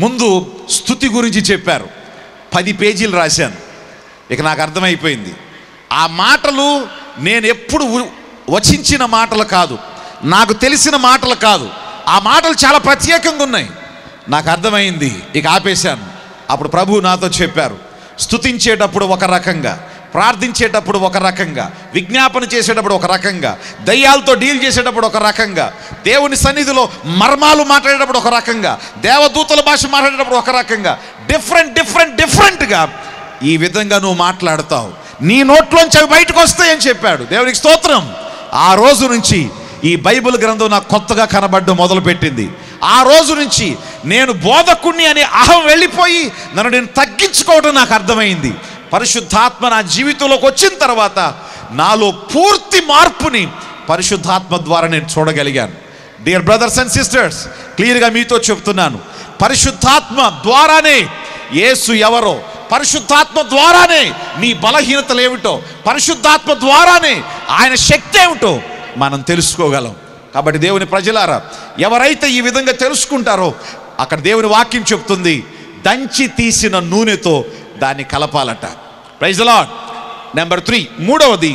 ముందు స్తుతి గురించి చెప్పారు, 10 పేజీలు రాశాను. ఇక నాకు అర్థమైపోయింది ఆ మాటలు నేను ఎప్పుడు వచించిన మాటలు కాదు, నాకు తెలిసిన మాటలు కాదు. ఆ మాటలు చాలా ప్రత్యేకంగా ఉన్నాయి. నాకు అర్థమైంది, ఇక ఆపేశాను. అప్పుడు ప్రభువు నాతో చెప్పారు, స్తుతించేటప్పుడు ఒక రకంగా, ప్రార్థించేటప్పుడు ఒక రకంగా, విజ్ఞాపన చేసేటప్పుడు ఒక రకంగా, దయ్యాలతో డీల్ చేసేటప్పుడు ఒక రకంగా, దేవుని సన్నిధిలో మర్మాలు మాట్లాడేటప్పుడు ఒక రకంగా, దేవదూతల భాష మాట్లాడేటప్పుడు ఒక రకంగా, డిఫరెంట్గా ఈ విధంగా నువ్వు మాట్లాడతావు, నీ నోట్లోంచి అవి బయటకు వస్తాయని చెప్పాడు. దేవునికి స్తోత్రం. ఆ రోజు నుంచి ఈ బైబిల్ గ్రంథం నాకు కొత్తగా కనబడడం మొదలుపెట్టింది. ఆ రోజు నుంచి నేను బోధకుణ్ణి అనే అహం వెళ్ళిపోయి నన్ను నేను తగ్గించుకోవడం నాకు అర్థమైంది. పరిశుద్ధాత్మ నా జీవితంలోకి వచ్చిన తర్వాత నాలో పూర్తి మార్పుని పరిశుద్ధాత్మ ద్వారా నేను చూడగలిగాను. డియర్ బ్రదర్స్ అండ్ సిస్టర్స్, క్లియర్గా మీతో చెప్తున్నాను, పరిశుద్ధాత్మ ద్వారానే యేసు ఎవరో, పరిశుద్ధాత్మ ద్వారానే నీ బలహీనతలు ఏమిటో, పరిశుద్ధాత్మ ద్వారానే ఆయన శక్తి ఏమిటో మనం తెలుసుకోగలం. కాబట్టి దేవుని ప్రజలారా, ఎవరైతే ఈ విధంగా తెలుసుకుంటారో అక్కడ దేవుని వాక్యం చెప్తుంది, దంచి తీసిన నూనెతో దాన్ని కలపాలట. Praise the Lord. నెంబర్ 3, మూడవది,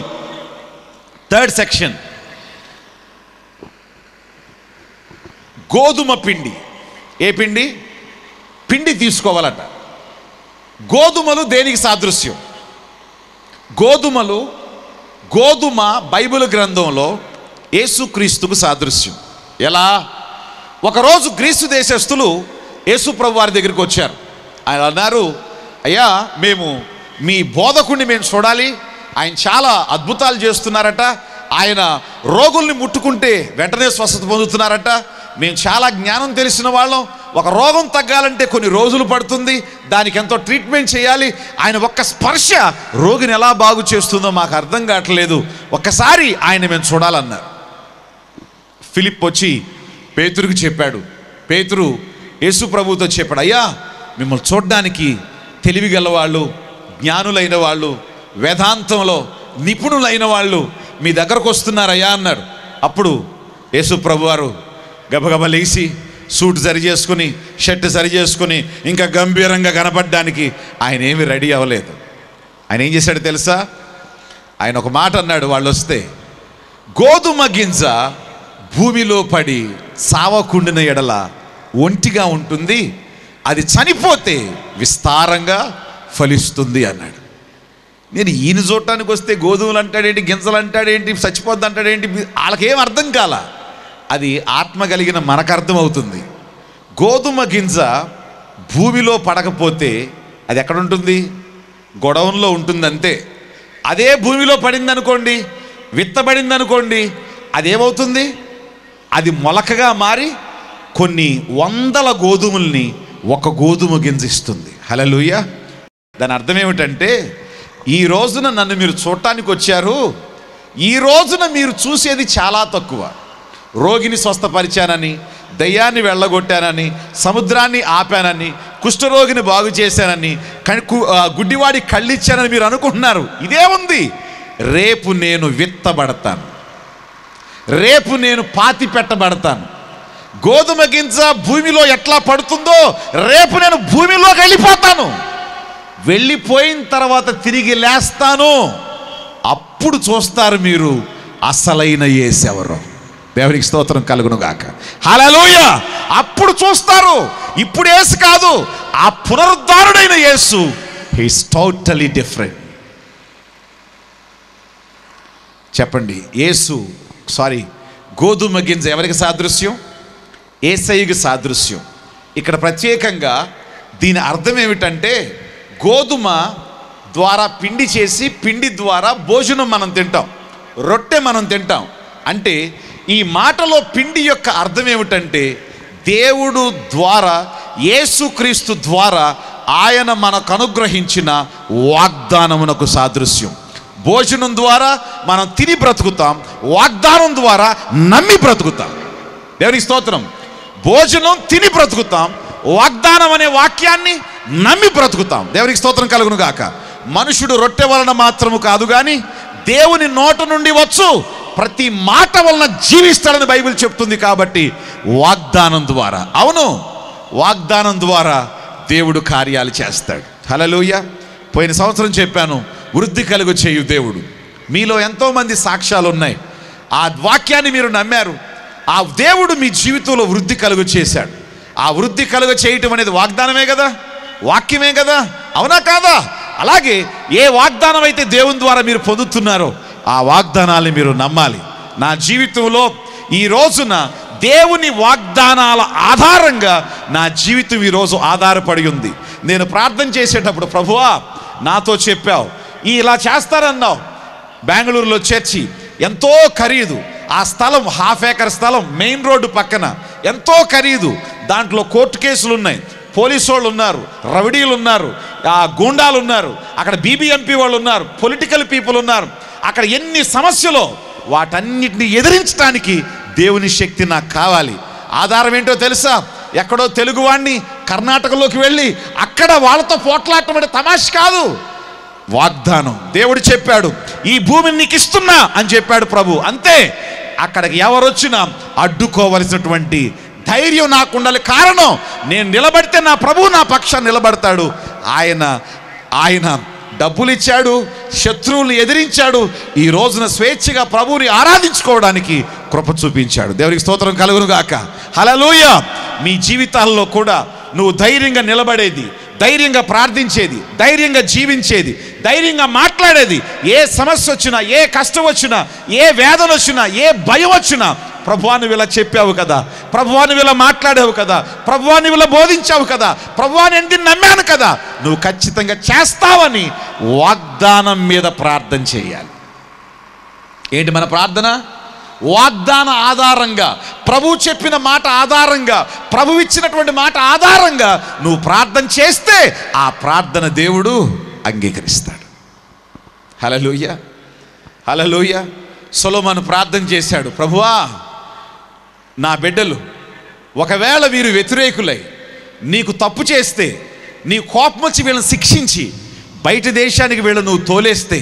థర్డ్ సెక్షన్, గోధుమ పిండి. ఏ పిండి? పిండి తీసుకోవాలట. గోధుమలు దేనికి సాదృశ్యం? గోధుమ బైబిల్ గ్రంథంలో యేసుక్రీస్తుకు సాదృశ్యం. ఎలా? ఒకరోజు గ్రీసు దేశస్థులు యేసు ప్రభు వారి దగ్గరికి వచ్చారు. ఆయన అన్నారు, అయ్యా, మేము మీ బోధకుడిని మేము చూడాలి, ఆయన చాలా అద్భుతాలు చేస్తున్నారట, ఆయన రోగుల్ని ముట్టుకుంటే వెంటనే స్వస్థత పొందుతున్నారట, మేము చాలా జ్ఞానం తెలిసిన వాళ్ళం, ఒక రోగం తగ్గాలంటే కొన్ని రోజులు పడుతుంది, దానికి ఎంతో ట్రీట్మెంట్ చేయాలి, ఆయన ఒక్క స్పర్శ రోగిని ఎలా బాగు చేస్తుందో మాకు అర్థం కావట్లేదు, ఒక్కసారి ఆయన మేము చూడాలన్నారు. ఫిలిప్ వచ్చి పేతురుకి చెప్పాడు. పేతురు యేసు ప్రభువుతో చెప్పాడు, అయ్యా, మిమ్మల్ని చూడడానికి తెలివి గలవాళ్ళు, జ్ఞానులైన వాళ్ళు, వేదాంతంలో నిపుణులైన వాళ్ళు మీ దగ్గరకు వస్తున్నారయ్యా అన్నాడు. అప్పుడు యేసు ప్రభువారు గబగబ లేచి సూట్ సరి చేసుకుని, షర్ట్ సరి చేసుకుని, ఇంకా గంభీరంగా కనపడడానికి ఆయన ఏమీ రెడీ అవ్వలేదు. ఆయన ఏం చేశాడు తెలుసా? ఆయన ఒక మాట అన్నాడు వాళ్ళు వస్తే, గోధుమ గింజ భూమిలో పడి సావకుండిన ఎడల ఒంటిగా ఉంటుంది, అది చనిపోతే విస్తారంగా ఫలిస్తుంది అన్నాడు. నేను ఈయన చూడటానికి వస్తే గోధుమలు అంటాడేంటి, గింజలు అంటాడేంటి, చచ్చిపోద్ది అంటాడేంటి, వాళ్ళకేం అర్థం కాల. అది ఆత్మ కలిగిన మనకు అర్థమవుతుంది. గోధుమ గింజ భూమిలో పడకపోతే అది ఎక్కడ ఉంటుంది? గొడవల్లో ఉంటుంది అంతే. అదే భూమిలో పడింది అనుకోండి, విత్తబడింది అనుకోండి, అదేమవుతుంది? అది మొలకగా మారి కొన్ని వందల గోధుమల్ని ఒక గోధుమ గింజ ఇస్తుంది. హల్లెలూయా. దాని అర్థం ఏమిటంటే, ఈ రోజున నన్ను మీరు చూడటానికి వచ్చారు, ఈ రోజున మీరు చూసేది చాలా తక్కువ. రోగిని స్వస్థపరిచానని, దయ్యాన్ని వెళ్ళగొట్టానని, సముద్రాన్ని ఆపానని, కుష్ఠరోగిని బాగు చేశానని, గుడ్డివాడి కళ్ళిచ్చానని మీరు అనుకుంటున్నారు. ఇదే ఉంది. రేపు నేను విత్తబడతాను, రేపు నేను పాతి పెట్టబడతాను. గోధుమ గింజ భూమిలో ఎట్లా పడుతుందో రేపు నేను భూమిలోకి వెళ్ళిపోతాను, వెళ్ళిపోయిన తర్వాత తిరిగి లేస్తాను. అప్పుడు చూస్తారు మీరు అసలైన యేసు ఎవరో. దేవునికి స్తోత్రం కలుగును గాక. హల్లెలూయా. అప్పుడు చూస్తారు. ఇప్పుడు యేసు కాదు, ఆ పునరుద్ధారుడైన Yesu. He is totally different. చెప్పండి, గోధుమ గింజ ఎవరికి సాదృశ్యం? యేసయ్యకి సాదృశ్యం. ఇక్కడ ప్రత్యేకంగా దీని అర్థం ఏమిటంటే, గోధుమ ద్వారా పిండి చేసి, పిండి ద్వారా భోజనం మనం తింటాం, రొట్టె మనం తింటాం. అంటే ఈ మాటలో పిండి యొక్క అర్థం ఏమిటంటే, దేవుడు ద్వారా, యేసుక్రీస్తు ద్వారా ఆయన మనకు అనుగ్రహించిన వాగ్దానమునకు సాదృశ్యం. భోజనం ద్వారా మనం తిని బ్రతుకుతాం, వాగ్దానం ద్వారా నమ్మి బ్రతుకుతాం. దేవునికి స్తోత్రం. భోజనం తిని బ్రతుకుతాం, వాగ్దానం అనే వాక్యాన్ని నమ్మి బ్రతుకుతాం. దేవునికి స్తోత్రం కలుగును గాక. మనుషుడు రొట్టె వలన మాత్రము కాదు కానీ దేవుని నోట నుండి వచ్చు ప్రతి మాట వలన జీవిస్తాడని బైబిల్ చెప్తుంది. కాబట్టి వాగ్దానం ద్వారా, అవును, వాగ్దానం ద్వారా దేవుడు కార్యాలు చేస్తాడు. హల్లెలూయా. పోయిన సంవత్సరం చెప్పాను, వృద్ధి కలుగు చేయు దేవుడు. మీలో ఎంతోమంది సాక్ష్యాలు ఉన్నాయి. ఆ వాక్యాన్ని మీరు నమ్మారు. ఆ దేవుడు మీ జీవితంలో వృద్ధి కలుగు చేశాడు. ఆ వృద్ధి కలుగు చేయటం అనేది వాగ్దానమే కదా, వాక్యమే కదా, అవునా కాదా? అలాగే ఏ వాగ్దానం అయితే దేవుని ద్వారా మీరు పొందుతున్నారో ఆ వాగ్దానాన్ని మీరు నమ్మాలి. నా జీవితంలో ఈ రోజున దేవుని వాగ్దానాల ఆధారంగా నా జీవితం ఈరోజు ఆధారపడి ఉంది. నేను ప్రార్థన చేసేటప్పుడు, ప్రభువా నాతో చెప్పావు, ఇలా చేస్తారన్నావు. బెంగళూరులో చర్చి ఎంతో ఖరీదు. ఆ స్థలం 1/2 ఎకర్ స్థలం, మెయిన్ రోడ్డు పక్కన, ఎంతో ఖరీదు. దాంట్లో కోర్టు కేసులు ఉన్నాయి, పోలీసు వాళ్ళు ఉన్నారు, రౌడీలు ఉన్నారు, గూండాలు ఉన్నారు, అక్కడ బీబీఎంపీ వాళ్ళు ఉన్నారు, పొలిటికల్ పీపుల్ ఉన్నారు. అక్కడ ఎన్ని సమస్యలు, వాటన్నిటిని ఎదిరించడానికి దేవుని శక్తి నాకు కావాలి. ఆధారం ఏంటో తెలుసా? ఎక్కడో తెలుగువాడిని కర్ణాటకలోకి వెళ్ళి అక్కడ వాళ్ళతో పోట్లాడటం అంటే తమాష కాదు. వాగ్దానం దేవుడు చెప్పాడు, ఈ భూమిని నీకు ఇస్తున్నా అని చెప్పాడు ప్రభు. అంతే, అక్కడికి ఎవరొచ్చినా అడ్డుకోవలసినటువంటి ధైర్యం నాకు ఉండాలి. కారణం, నేను నిలబడితే నా ప్రభువు నా పక్షాన్ని నిలబడతాడు. ఆయన డబ్బులు ఇచ్చాడు, శత్రువుల్ని ఎదిరించాడు. ఈ రోజున స్వేచ్ఛగా ప్రభువుని ఆరాధించుకోవడానికి కృప చూపించాడు. దేవునికి స్తోత్రం కలుగును గాక. హల్లెలూయా. మీ జీవితాల్లో కూడా నువ్వు ధైర్యంగా నిలబడేది, ధైర్యంగా ప్రార్థించేది, ధైర్యంగా జీవించేది, ధైర్యంగా మాట్లాడేది, ఏ సమస్య వచ్చినా, ఏ కష్టం వచ్చినా, ఏ వేదన వచ్చినా, ఏ భయం వచ్చినా, ప్రభువా నువ్వు ఇలా చెప్పావు కదా, ప్రభువా నువ్వు ఇలా మాట్లాడావు కదా, ప్రభువా నువ్వు ఇలా బోధించావు కదా, ప్రభువా నేను నమ్మాను కదా, నువ్వు ఖచ్చితంగా చేస్తావని వాగ్దానం మీద ప్రార్థన చేయాలి. ఏంటి మన ప్రార్థన? వాగ్దాన ఆధారంగా, ప్రభు చెప్పిన మాట ఆధారంగా, ప్రభు ఇచ్చినటువంటి మాట ఆధారంగా నువ్వు ప్రార్థన చేస్తే ఆ ప్రార్థన దేవుడు అంగీకరిస్తాడు. హల్లెలూయా, హల్లెలూయా. సొలొమోను ప్రార్థన చేశాడు, ప్రభువా నా బిడ్డలు ఒకవేళ వీరు వ్యతిరేకులై నీకు తప్పు చేస్తే, నీ కోపం వచ్చి వీళ్ళని శిక్షించి బయట దేశానికి వీళ్ళని నువ్వు తోలేస్తే,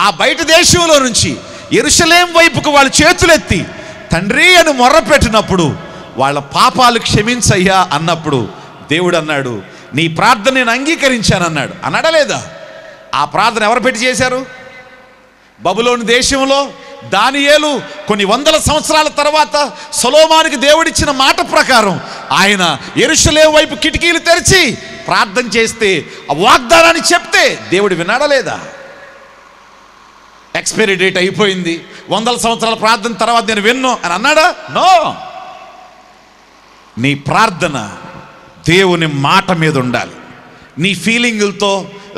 ఆ బయట దేశంలో నుంచి యెరూషలేం వైపుకు వాళ్ళు చేతులెత్తి తండ్రి అని మొర్రపెట్టినప్పుడు వాళ్ళ పాపాలు క్షమించయ్యా అన్నప్పుడు దేవుడు అన్నాడు, నీ ప్రార్థన నేను అంగీకరించానన్నాడు. అన్నాడా లేదా? ఆ ప్రార్థన ఎవరు పెట్టి చేశారు? బబులోను దేశంలో దానియేలు కొన్ని వందల సంవత్సరాల తర్వాత సొలొమోనుకి దేవుడిచ్చిన మాట ప్రకారం ఆయన యెరూషలేం వైపు కిటికీలు తెరిచి ప్రార్థన చేస్తే, ఆ వాగ్దానాన్ని చెప్తే దేవుడు విన్నాడా లేదా? ఎక్స్పైరీ డేట్ అయిపోయింది, 100 సంవత్సరాల ప్రార్థన తర్వాత నేను విన్ను అని అన్నాడా? నో. నీ ప్రార్థన దేవుని మాట మీద ఉండాలి. నీ ఫీలింగులతో,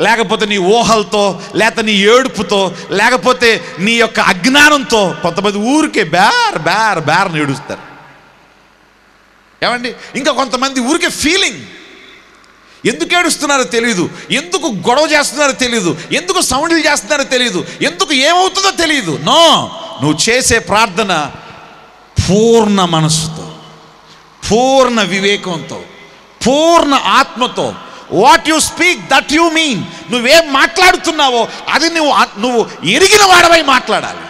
లేకపోతే నీ ఊహలతో, లేకపోతే నీ ఏడుపుతో, లేకపోతే నీ యొక్క అజ్ఞానంతో కొంతమంది ఊరికే బేర్ బేర్ బేర్ని ఏడుస్తారు. ఏమండి? ఇంకా కొంతమంది ఊరికే ఫీలింగ్, ఎందుకు ఏడుస్తున్నారో తెలియదు, ఎందుకు గొడవ చేస్తున్నారో తెలియదు, ఎందుకు సౌండ్లు చేస్తున్నారో తెలియదు, ఎందుకు ఏమవుతుందో తెలియదు. నో, నువ్వు చేసే ప్రార్థన పూర్ణ మనసుతో, పూర్ణ వివేకంతో, పూర్ణ ఆత్మతో, what you speak that you mean. నువ్వేం మాట్లాడుతున్నావో అది నువ్వు ఎరిగిన వాడవై మాట్లాడాలి.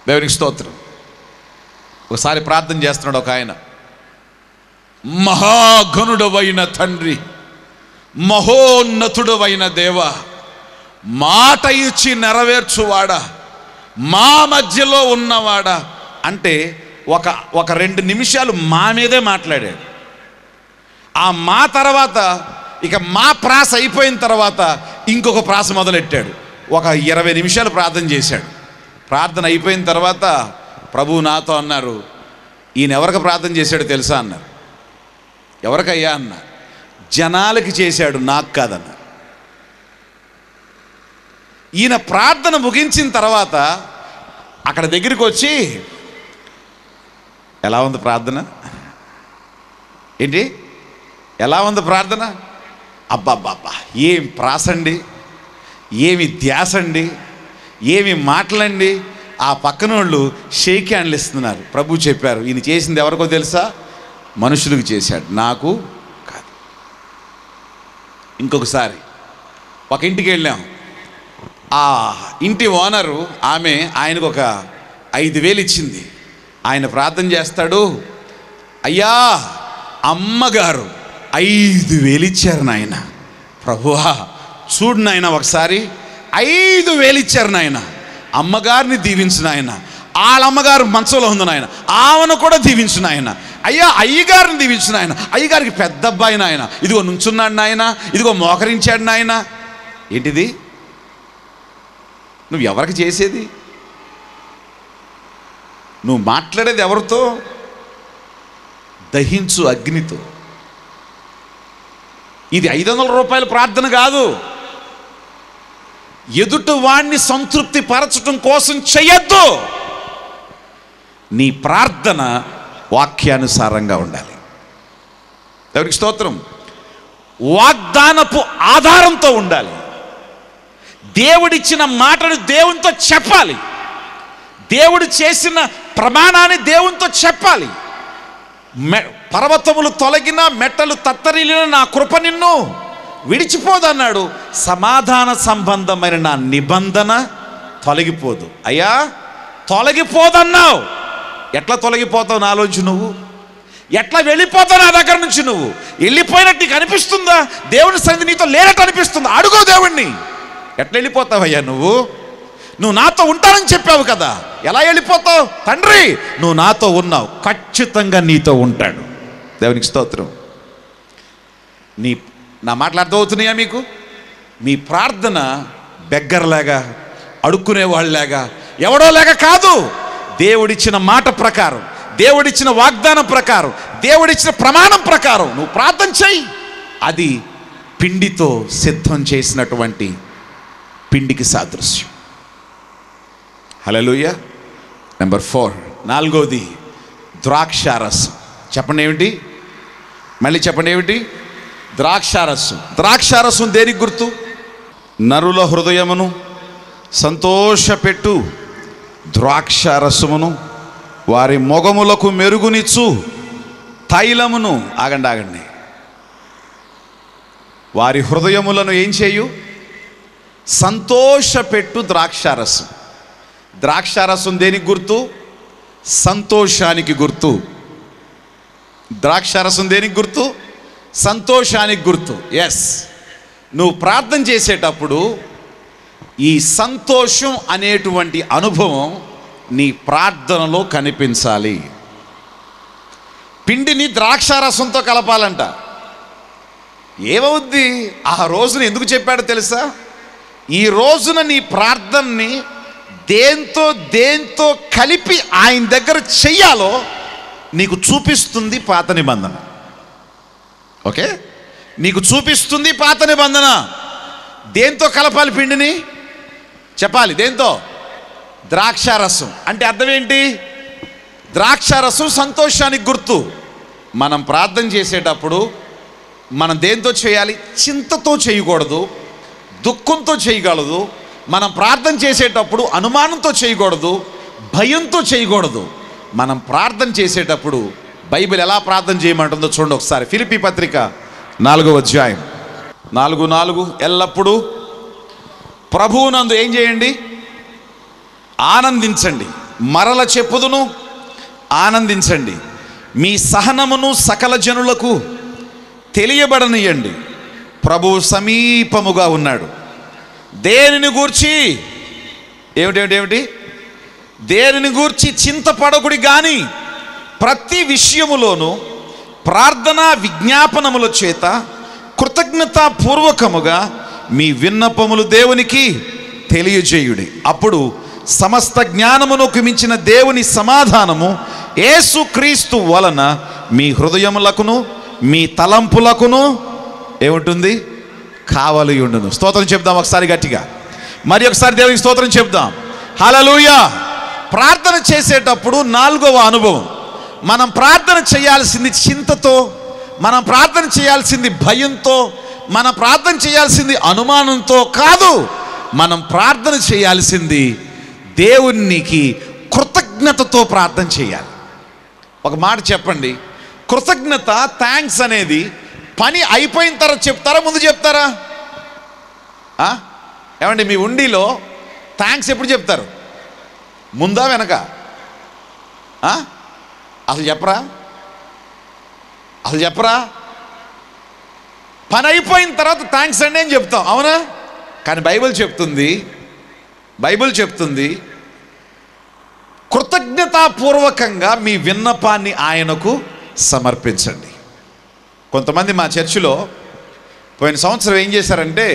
దేవునికి స్తోత్రం. ఒకసారి ప్రార్థన చేస్తున్నాడు ఒక ఆయన, మహాగణుడవైన తండ్రి, మహోన్నతుడవైన దేవ, మాట ఇచ్చి నెరవేర్చువాడా, మా మధ్యలో ఉన్నవాడా అంటే ఒక 2 నిమిషాలు మా మీదే మాట్లాడాడు. ఆ మా తర్వాత ఇక మా ప్రాస అయిపోయిన తర్వాత ఇంకొక ప్రాస మొదలెట్టాడు. ఒక 20 నిమిషాలు ప్రార్థన చేశాడు. ప్రార్థన అయిపోయిన తర్వాత ప్రభువు నాతో అన్నారు, ఈయన ఎవరికి ప్రార్థన చేశాడు తెలుసా అన్నారు. ఎవరికయ్యా అన్న? జనాలకి చేశాడు, నాకు కాదన్నారు. ఈయన ప్రార్థన ముగించిన తర్వాత అక్కడ దగ్గరికి వచ్చి, ఎలా ఉంది ప్రార్థన? ఏంటి ఎలా ఉంది ప్రార్థన? అబ్బాబ్బాబ్బా, ఏం ప్రాసండి, ఏమి ధ్యాసండి, ఏమి మాటలండి. ఆ పక్కన వాళ్ళు షేక్ హ్యాండ్లు ఇస్తున్నారు. ప్రభు చెప్పారు, ఈయన చేసింది ఎవరికో తెలుసా? మనుషులకు చేశాడు, నాకు కాదు. ఇంకొకసారి ఒక ఇంటికి వెళ్ళాం. ఆ ఇంటి ఓనరు ఆయనకు ఒక 5,000 ఇచ్చింది. ఆయన ప్రార్థన చేస్తాడు, అయ్యా అమ్మగారు 5,000 ఇచ్చారు నాయన, ప్రభువా చూడు నాయన, ఒకసారి 5,000 ఇచ్చారు నాయన. అమ్మగారిని దీవించిన ఆయన, వాళ్ళ అమ్మగారు మంచంలో ఉంది నాయన, ఆమెను కూడా దీవించిన ఆయన. అయ్యా అయ్యగారిని దీవించిన ఆయన, అయ్యగారికి పెద్ద అబ్బాయి నాయన, ఇదిగో నుంచున్నాడు నాయన, ఇదిగో మోకరించాడు నాయన. ఏంటిది? నువ్వు ఎవరికి చేసేది? నువ్వు మాట్లాడేది ఎవరితో? దహించు అగ్నితో. ఇది 500 రూపాయల ప్రార్థన కాదు. ఎదుటి వాణ్ణి సంతృప్తి పరచటం కోసం చెయ్యొద్దు. నీ ప్రార్థన వాక్యానుసారంగా ఉండాలి. దేవునికి స్తోత్రం. వాగ్దానపు ఆధారంతో ఉండాలి. దేవుడిచ్చిన మాటను దేవునితో చెప్పాలి. దేవుడు చేసిన ప్రమాణాన్ని దేవునితో చెప్పాలి. పర్వతములు తొలగిన, మెట్టలు తత్తరిల్లిన నా కృప నిన్ను విడిచిపోదన్నాడు. సమాధాన సంబంధమైన నా నిబంధన తొలగిపోదు. అయ్యా తొలగిపోదన్నావు. ఎట్లా తొలగిపోతావు నా ఆలోచన? నువ్వు ఎట్లా వెళ్ళిపోతావు నా దగ్గర నుంచి? నువ్వు వెళ్ళిపోయినట్టు నీకు అనిపిస్తుందా? దేవుని సన్నిధి నీతో లేనట్టు అనిపిస్తుందా? అడుగో దేవుణ్ణి. ఎట్లా వెళ్ళిపోతావయ్యా నువ్వు? నువ్వు నాతో ఉంటానని చెప్పావు కదా, ఎలా వెళ్ళిపోతావు? తండ్రి నువ్వు నాతో ఉన్నావు, ఖచ్చితంగా నీతో ఉంటాడు. దేవునికి స్తోత్రం. నా మాటలు అర్థమవుతున్నాయా మీకు? మీ ప్రార్థన బెగ్గరలాగా, అడుక్కునేవాళ్ళలాగా, ఎవడోలాగా కాదు. దేవుడిచ్చిన మాట ప్రకారం, దేవుడిచ్చిన వాగ్దానం ప్రకారం, దేవుడిచ్చిన ప్రమాణం ప్రకారం నువ్వు ప్రార్థన చెయ్యి. అది పిండితో సిద్ధం చేసినటువంటి పిండికి సాదృశ్యం. హల్లెలూయా. నెంబర్ 4, 4వది ద్రాక్షారసం. చెప్పండి ఏమిటి? మళ్ళీ చెప్పండి ఏమిటి? ద్రాక్షారసం. ద్రాక్షారసం దేనికి గుర్తు? నరుల హృదయమును సంతోషపెట్టు ద్రాక్షారసమును, వారి మొగములకు మెరుగునిచ్చు తైలమును. ఆగండి. వారి హృదయములను ఏం చేయు? సంతోషపెట్టు ద్రాక్షారసం. ద్రాక్షారసం దేనికి గుర్తు? సంతోషానికి గుర్తు. ద్రాక్షారసం దేనికి గుర్తు? సంతోషానికి గుర్తు. ఎస్, నువ్వు ప్రార్థన చేసేటప్పుడు ఈ సంతోషం అనేటువంటి అనుభవం నీ ప్రార్థనలో కనిపించాలి. పిండిని ద్రాక్షారసంతో కలపాలంట. ఏమవుద్ది? ఆ రోజున ఎందుకు చెప్పాడో తెలుసా? ఈ రోజున నీ ప్రార్థనని దేంతో కలిపి ఆయన దగ్గర చెయ్యాలో నీకు చూపిస్తుంది పాత నిబంధన. ఓకే, నీకు చూపిస్తుంది పాత నిబంధన. దేంతో కలపాలి పిండిని? చెప్పాలి. దేంతో? ద్రాక్షారసం. అంటే అర్థం ఏంటి? ద్రాక్షారసం సంతోషానికి గుర్తు. మనం ప్రార్థన చేసేటప్పుడు మనం దేంతో చేయాలి? చింతతో చేయకూడదు, దుఃఖంతో చేయగలదు. మనం ప్రార్థన చేసేటప్పుడు అనుమానంతో చేయకూడదు, భయంతో చేయకూడదు. మనం ప్రార్థన చేసేటప్పుడు బైబిల్ ఎలా ప్రార్థన చేయమంటుందో చూడండి ఒకసారి. ఫిలిప్పీ పత్రిక 4వ అధ్యాయం 4:4 ఎల్లప్పుడూ ప్రభువునందు ఏం చేయండి? ఆనందించండి. మరల చెప్పుదును, ఆనందించండి. మీ సహనమును సకల జనులకు తెలియబడనియండి. ప్రభువు సమీపముగా ఉన్నాడు. దేనిని గూర్చి ఏమిటి? దేనిని గూర్చి చింతపడకుడి గాని ప్రతి విషయములోనూ ప్రార్థనా విజ్ఞాపనముల చేత కృతజ్ఞతాపూర్వకముగా మీ విన్నపములు దేవునికి తెలియజేయుడి. అప్పుడు సమస్త జ్ఞానమునకు మించిన దేవుని సమాధానము యేసుక్రీస్తు వలన మీ హృదయములకును మీ తలంపులకును ఏముంటుంది? కావలి ఉండును. స్తోత్రం చెప్దాం ఒకసారి గట్టిగా. మరి ఒకసారి దేవునికి స్తోత్రం చెప్దాం. హల్లెలూయా. ప్రార్థన చేసేటప్పుడు 4వ అనుభవం, మనం ప్రార్థన చేయాల్సింది చింతతో, మనం ప్రార్థన చేయాల్సింది భయంతో, మనం ప్రార్థన చేయాల్సింది అనుమానంతో కాదు. మనం ప్రార్థన చేయాల్సింది దేవునికి కృతజ్ఞతతో ప్రార్థన చేయాలి. ఒక మాట చెప్పండి, కృతజ్ఞత, థ్యాంక్స్ అనేది పని అయిపోయిన తర్వాత చెప్తారా, ముందు చెప్తారా? ఏమండి, మీ ఉండిలో థ్యాంక్స్ ఎప్పుడు చెప్తారు? ముందా వెనక? అసలు చెప్పరా? పని అయిపోయిన తర్వాత థ్యాంక్స్ అండి అని చెప్తాం, అవునా? కానీ బైబిల్ చెప్తుంది కృతజ్ఞతాపూర్వకంగా మీ విన్నపాన్ని ఆయనకు సమర్పించండి. కొంతమంది మా చర్చిలో పోయిన సంవత్సరం ఏం చేశారంటే,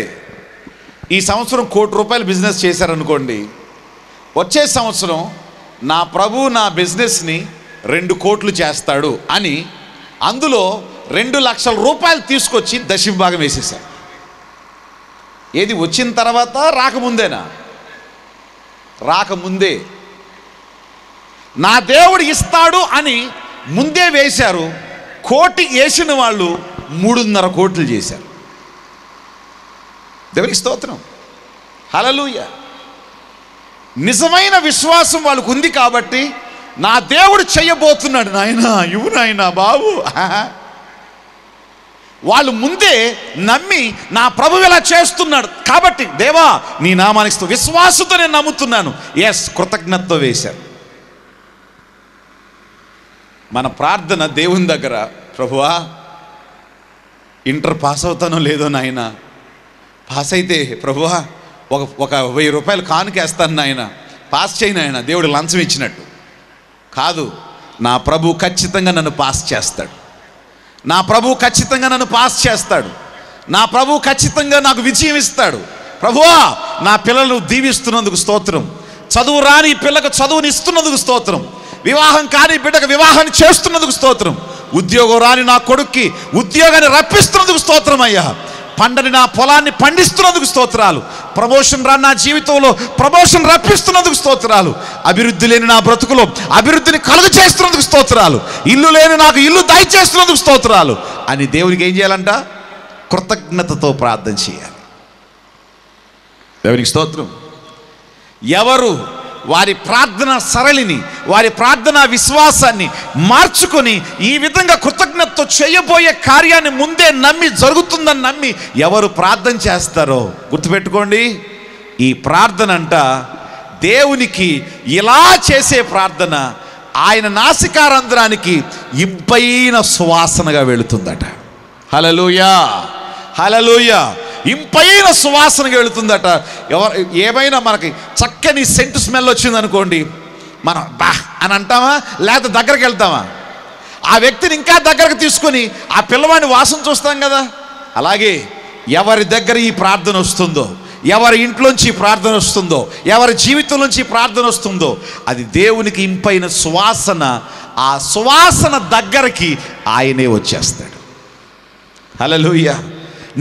ఈ సంవత్సరం ₹1 కోటి బిజినెస్ చేశారనుకోండి, వచ్చే సంవత్సరం నా ప్రభు నా బిజినెస్ని 2 కోట్లు చేస్తాడు అని అందులో ₹2,00,000 తీసుకొచ్చి దశమభాగం వేసేశారు. ఏది వచ్చిన తర్వాత రాకముందేనా? రాకముందే. నా దేవుడు ఇస్తాడు అని ముందే వేశారు. 1 కోటి వేసిన వాళ్ళు 3.5 కోట్లు చేశారు. దేవునికి స్తోత్రం, హల్లెలూయా. నిజమైన విశ్వాసం వాళ్ళకు ఉంది కాబట్టి నా దేవుడు చేయబోతున్నాడు నాయనా, ఇవ్వు నాయనా బాబు. వాళ్ళు ముందే నమ్మి నా ప్రభువు ఇలా చేస్తున్నాడు కాబట్టి దేవా నీ నామానికి విశ్వాసంతో నేను నమ్ముతున్నాను, ఎస్, కృతజ్ఞతతో వేశారు. మన ప్రార్థన దేవుని దగ్గర, ప్రభువా ఇంటర్ పాస్ అవుతానో లేదో నాయన, పాస్ అయితే ప్రభువా ఒక ₹1000 కానుకేస్తాను నాయన, పాస్ చేయను ఆయన. దేవుడు లంచం ఇచ్చినట్టు కాదు. నా ప్రభు ఖచ్చితంగా నన్ను పాస్ చేస్తాడు. నా ప్రభు ఖచ్చితంగా నన్ను పాస్ చేస్తాడు. నా ప్రభు ఖచ్చితంగా నాకు విజయం ఇస్తాడు. ప్రభువా నా పిల్లలను దీవిస్తున్నందుకు స్తోత్రం. చదువు రాని పిల్లకు చదువుని ఇస్తున్నందుకు స్తోత్రం. వివాహం కాని బిడ్డకు వివాహాన్ని చేస్తున్నందుకు స్తోత్రం. ఉద్యోగం రాని నా కొడుక్కి ఉద్యోగాన్ని రప్పిస్తున్నందుకు స్తోత్రం అయ్యా. పండని నా పొలాన్ని పండిస్తున్నందుకు స్తోత్రాలు. ప్రమోషన్ రాని నా జీవితంలో ప్రమోషన్ రప్పిస్తున్నందుకు స్తోత్రాలు. అభివృద్ధి లేని నా బ్రతుకులో అభివృద్ధిని కలుగు చేస్తున్నందుకు స్తోత్రాలు. ఇల్లు లేని నాకు ఇల్లు దయచేస్తున్నందుకు స్తోత్రాలు అని దేవునికి ఏం చేయాలంట? కృతజ్ఞతతో ప్రార్థన చేయాలి. దేవునికి స్తోత్రం. ఎవరు వారి ప్రార్థన సరళిని, వారి ప్రార్థన విశ్వాసాన్ని మార్చుకొని ఈ విధంగా కృతజ్ఞతతో చేయబోయే కార్యాన్ని ముందే నమ్మి జరుగుతుందని నమ్మి ఎవరు ప్రార్థన చేస్తారో గుర్తుపెట్టుకోండి, ఈ ప్రార్థన అంట దేవునికి ఇలా చేసే ప్రార్థన ఆయన నాసికారంధ్రానికి ఇంపైన సువాసనగా వెళుతుందట. హల్లెలూయా, హల్లెలూయా. ఇంపైన సువాసనగా వెళుతుందట. ఏమైనా మనకి చక్కని సెంటు స్మెల్ వచ్చింది అనుకోండి, మనం బా అని అంటామా, లేకపోతే దగ్గరికి వెళ్తామా? ఆ వ్యక్తిని ఇంకా దగ్గరకు తీసుకొని ఆ పిల్లవాడిని వాసన చూస్తాం కదా. అలాగే ఎవరి దగ్గర ఈ ప్రార్థన వస్తుందో, ఎవరి ఇంట్లోంచి ప్రార్థన వస్తుందో, ఎవరి జీవితం నుంచి ప్రార్థన వస్తుందో, అది దేవునికి ఇంపైన సువాసన. ఆ సువాసన దగ్గరికి ఆయనే వచ్చేస్తాడు. హల్లెలూయా.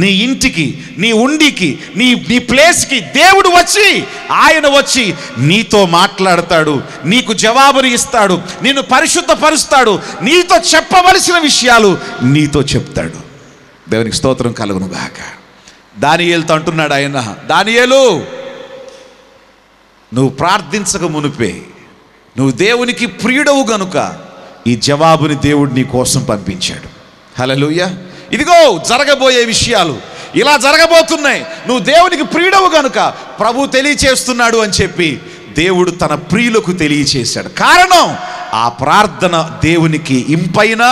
నీ ఇంటికి, నీ ఉండికి, నీ ప్లేస్కి దేవుడు వచ్చి, ఆయన వచ్చి నీతో మాట్లాడతాడు, నీకు జవాబుని ఇస్తాడు, నిన్ను పరిశుద్ధపరుస్తాడు, నీతో చెప్పవలసిన విషయాలు నీతో చెప్తాడు. దేవునికి స్తోత్రం కలుగును గాక. దానియేలుతో అంటున్నాడు ఆయన, దానియేలు నువ్వు ప్రార్థించక మునిపే నువ్వు దేవునికి ప్రియుడవు గనుక ఈ జవాబుని దేవుడు నీ కోసం పంపించాడు. హల్లెలూయా. ఇదిగో జరగబోయే విషయాలు ఇలా జరగబోతున్నాయి, నువ్వు దేవునికి ప్రియుడవు గనుక ప్రభు తెలియచేస్తున్నాడు అని చెప్పి దేవుడు తన ప్రియులకు తెలియచేశాడు. కారణం ఆ ప్రార్థన దేవునికి ఇంపైన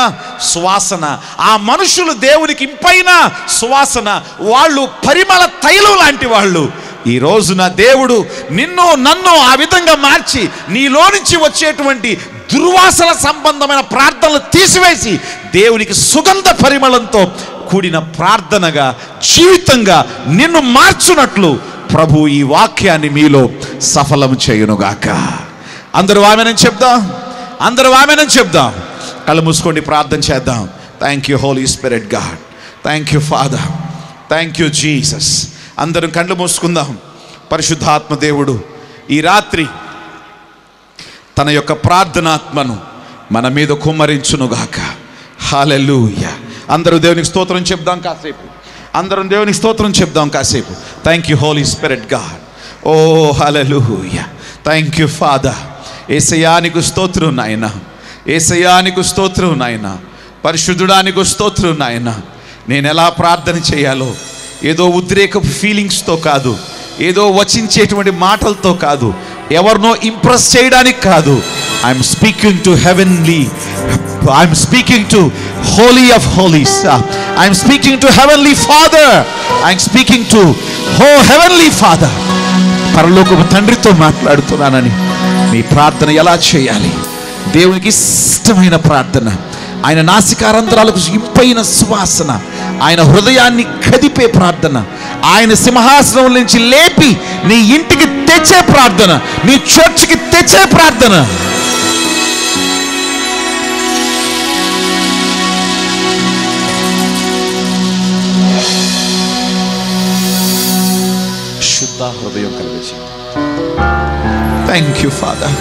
సువాసన. ఆ మనుషులు దేవునికి ఇంపైన సువాసన, వాళ్ళు పరిమళ తైలం లాంటి వాళ్ళు. ఈ రోజున దేవుడు నిన్ను నన్ను ఆ విధంగా మార్చి నీలో నుంచి వచ్చేటువంటి దుర్వాసన సంబంధమైన ప్రార్థనలు తీసివేసి దేవునికి సుగంధ పరిమళంతో కూడిన ప్రార్థనగా, జీవితంగా నిన్ను మార్చునట్లు ప్రభు ఈ వాక్యాన్ని మీలో సఫలం చేయునుగాక. అందరూ ఆమేనని చెప్దాం, అందరూ ఆమేనని చెప్దాం. కళ్ళు మూసుకోండి, ప్రార్థన చేద్దాం. Thank you Holy Spirit God, thank you Father, thank you Jesus. అందరం కళ్ళు మూసుకుందాం. పరిశుద్ధాత్మ దేవుడు ఈ రాత్రి తన యొక్క ప్రార్థనాత్మను మన మీద కుమ్మరించునుగాక. హల్లెలూయా. అందరూ దేవునికి స్తోత్రం చెప్దాం కాసేపు. అందరం దేవునికి స్తోత్రం చెప్దాం కాసేపు. Thank you Holy Spirit God. Oh hallelujah. Thank you Father. యేసయ్యానికి స్తోత్రం నాయన, యేసయ్యానికి స్తోత్రం నాయన, పరిశుద్ధుడానికి స్తోత్రం నాయన. నేను ఎలా ప్రార్థన చేయాలో ఏదో ఉద్రేకపు ఫీలింగ్స్తో కాదు, ఏదో వచించేటువంటి మాటలతో కాదు, ఎవరినో ఇంప్రెస్ చేయడానికి కాదు. I'm speaking to heavenly, I'm speaking to holy of holies. I'm speaking to heavenly father. I'm speaking to heavenly father. పరలోకపు తండ్రితో మాట్లాడుతున్నానని మీ ప్రార్థన ఎలా చేయాలి? దేవునికి ఇష్టమైన ప్రార్థన, ఆయన నాసికారంధ్రాలకు ఇంపైన సువాసన, ఆయన హృదయాన్ని కదిపే ప్రార్థన, ఆయన సింహాసనం నుంచి లేపి నీ ఇంటికి తెచ్చే ప్రార్థన, నీ చర్చికి తెచ్చే ప్రార్థన. శుద్ధ హృదయం కలిగించి థ్యాంక్ యూ ఫాదర్.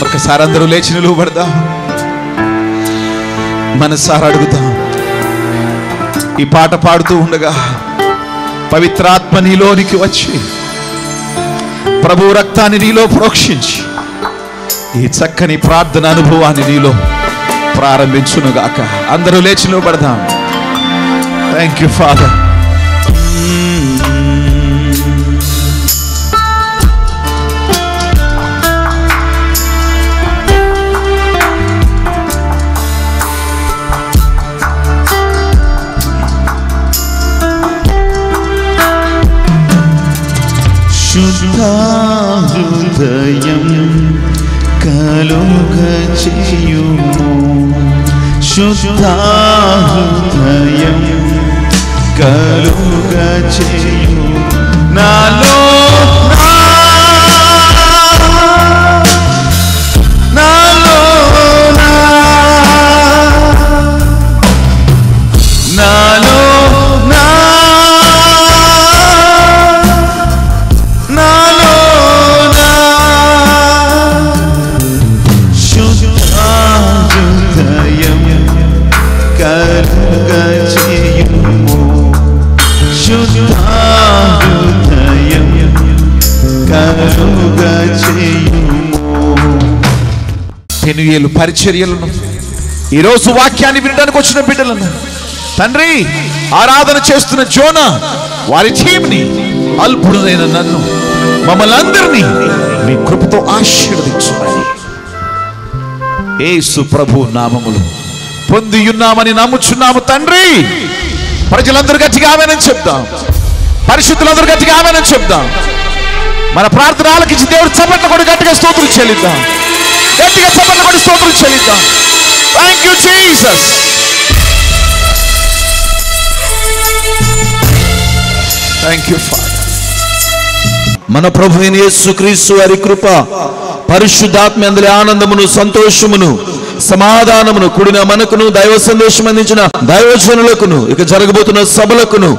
ఒక్కసారి అందరూ లేచి నిలువబడదాం, మనసారా అడుగుదాం. ఈ పాట పాడుతూ ఉండగా పవిత్రాత్మ నీలోనికి వచ్చి ప్రభు రక్తాన్ని నీలో ప్రోక్షించి ఈ చక్కని ప్రార్థన అనుభవాన్ని నీలో ప్రారంభించునుగాక. అందరూ లేచి నిలబడదాం. Thank you Father. శుద్ధ హృదయం కలుగచేయుము, శుద్ధ హృదయం కలుగచేయుము నాలో పెనుయేలు పరిచర్యలను, ఈరోజు వాక్యాన్ని వినడానికి వచ్చిన బిడ్డలను తండ్రి, ఆరాధన చేస్తున్న జోనా వారి టీంని, అల్పుడునైన నన్ను, మమ్మల్ని అందరినీ మీ కృపతో ఆశీర్వదించుమని యేసు ప్రభు నామములో పొందియున్నామని నమ్ముచున్నాము తండ్రి. ప్రజలందరూ గట్టిగా ఆమేనని చెప్దాం. పరిశుద్ధులందరూ గట్టిగా ఆమేనని చెప్దాం. మన ప్రార్థన ఆలకించి దేవుడు చప్పట్లు కొట్టి గట్టిగా స్తోత్రం చెల్లిద్దాం. గట్టిగా చప్పట్లు కొట్టి స్తోత్రం చెల్లిద్దాం. Thank you Jesus. Thank you father. మన ప్రభు అయిన యేసుక్రీస్తు వారి కృప, పరిశుద్ధాత్మ అందరి ఆనందమును, సంతోషమును, సమాధానమును కూడిన మనకును, దైవ సందేశం అందించిన దైవజనులకును, ఇక జరగబోతున్న సభలకును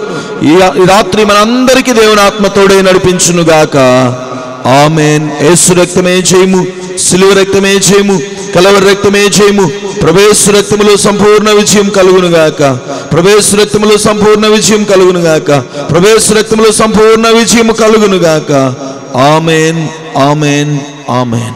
ఈ రాత్రి మనందరికీ దేవుని ఆత్మ తోడే నడిపించును గాక. ఆమేన్. యేసు రక్తమే జయము, సిలువ రక్తమే జయము, కలవరి రక్తమే జయము. ప్రభు రక్తములో సంపూర్ణ విజయం కలుగును గాక. ప్రభు రక్తములో సంపూర్ణ విజయం కలుగును గాక. ప్రభు రక్తములో సంపూర్ణ విజయం కలుగును గాక. ఆమేన్, ఆమేన్, ఆమేన్.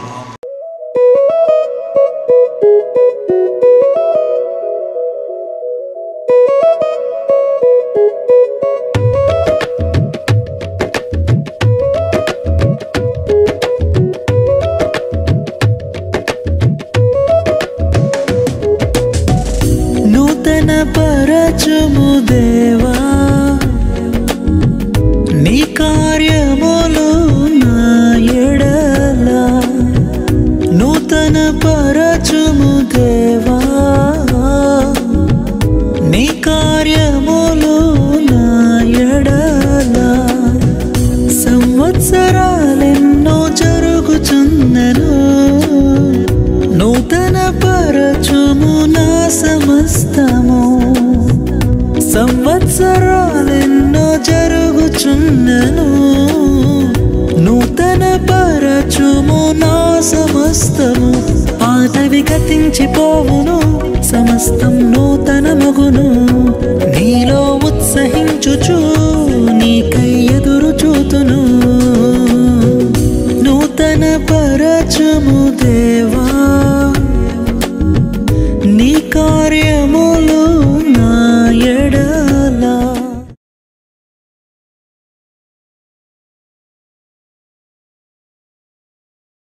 పరచుము దేవా నీ కార్యములు నా ఎడల, నూతన పరచుము దేవా నీ కార్యములు నా ఎడల. సంవత్సరాలెన్నో జరుగుచున్నను, నూతన పరచుము నా సమస్తము. సంవత్సరాలెన్నో జరుగుచున్నను, నూతన పరచుము నా సమస్తము. పాతవి గతించిపోవును, సమస్తం నూతన మగును. నీలో ఉత్సహించుచు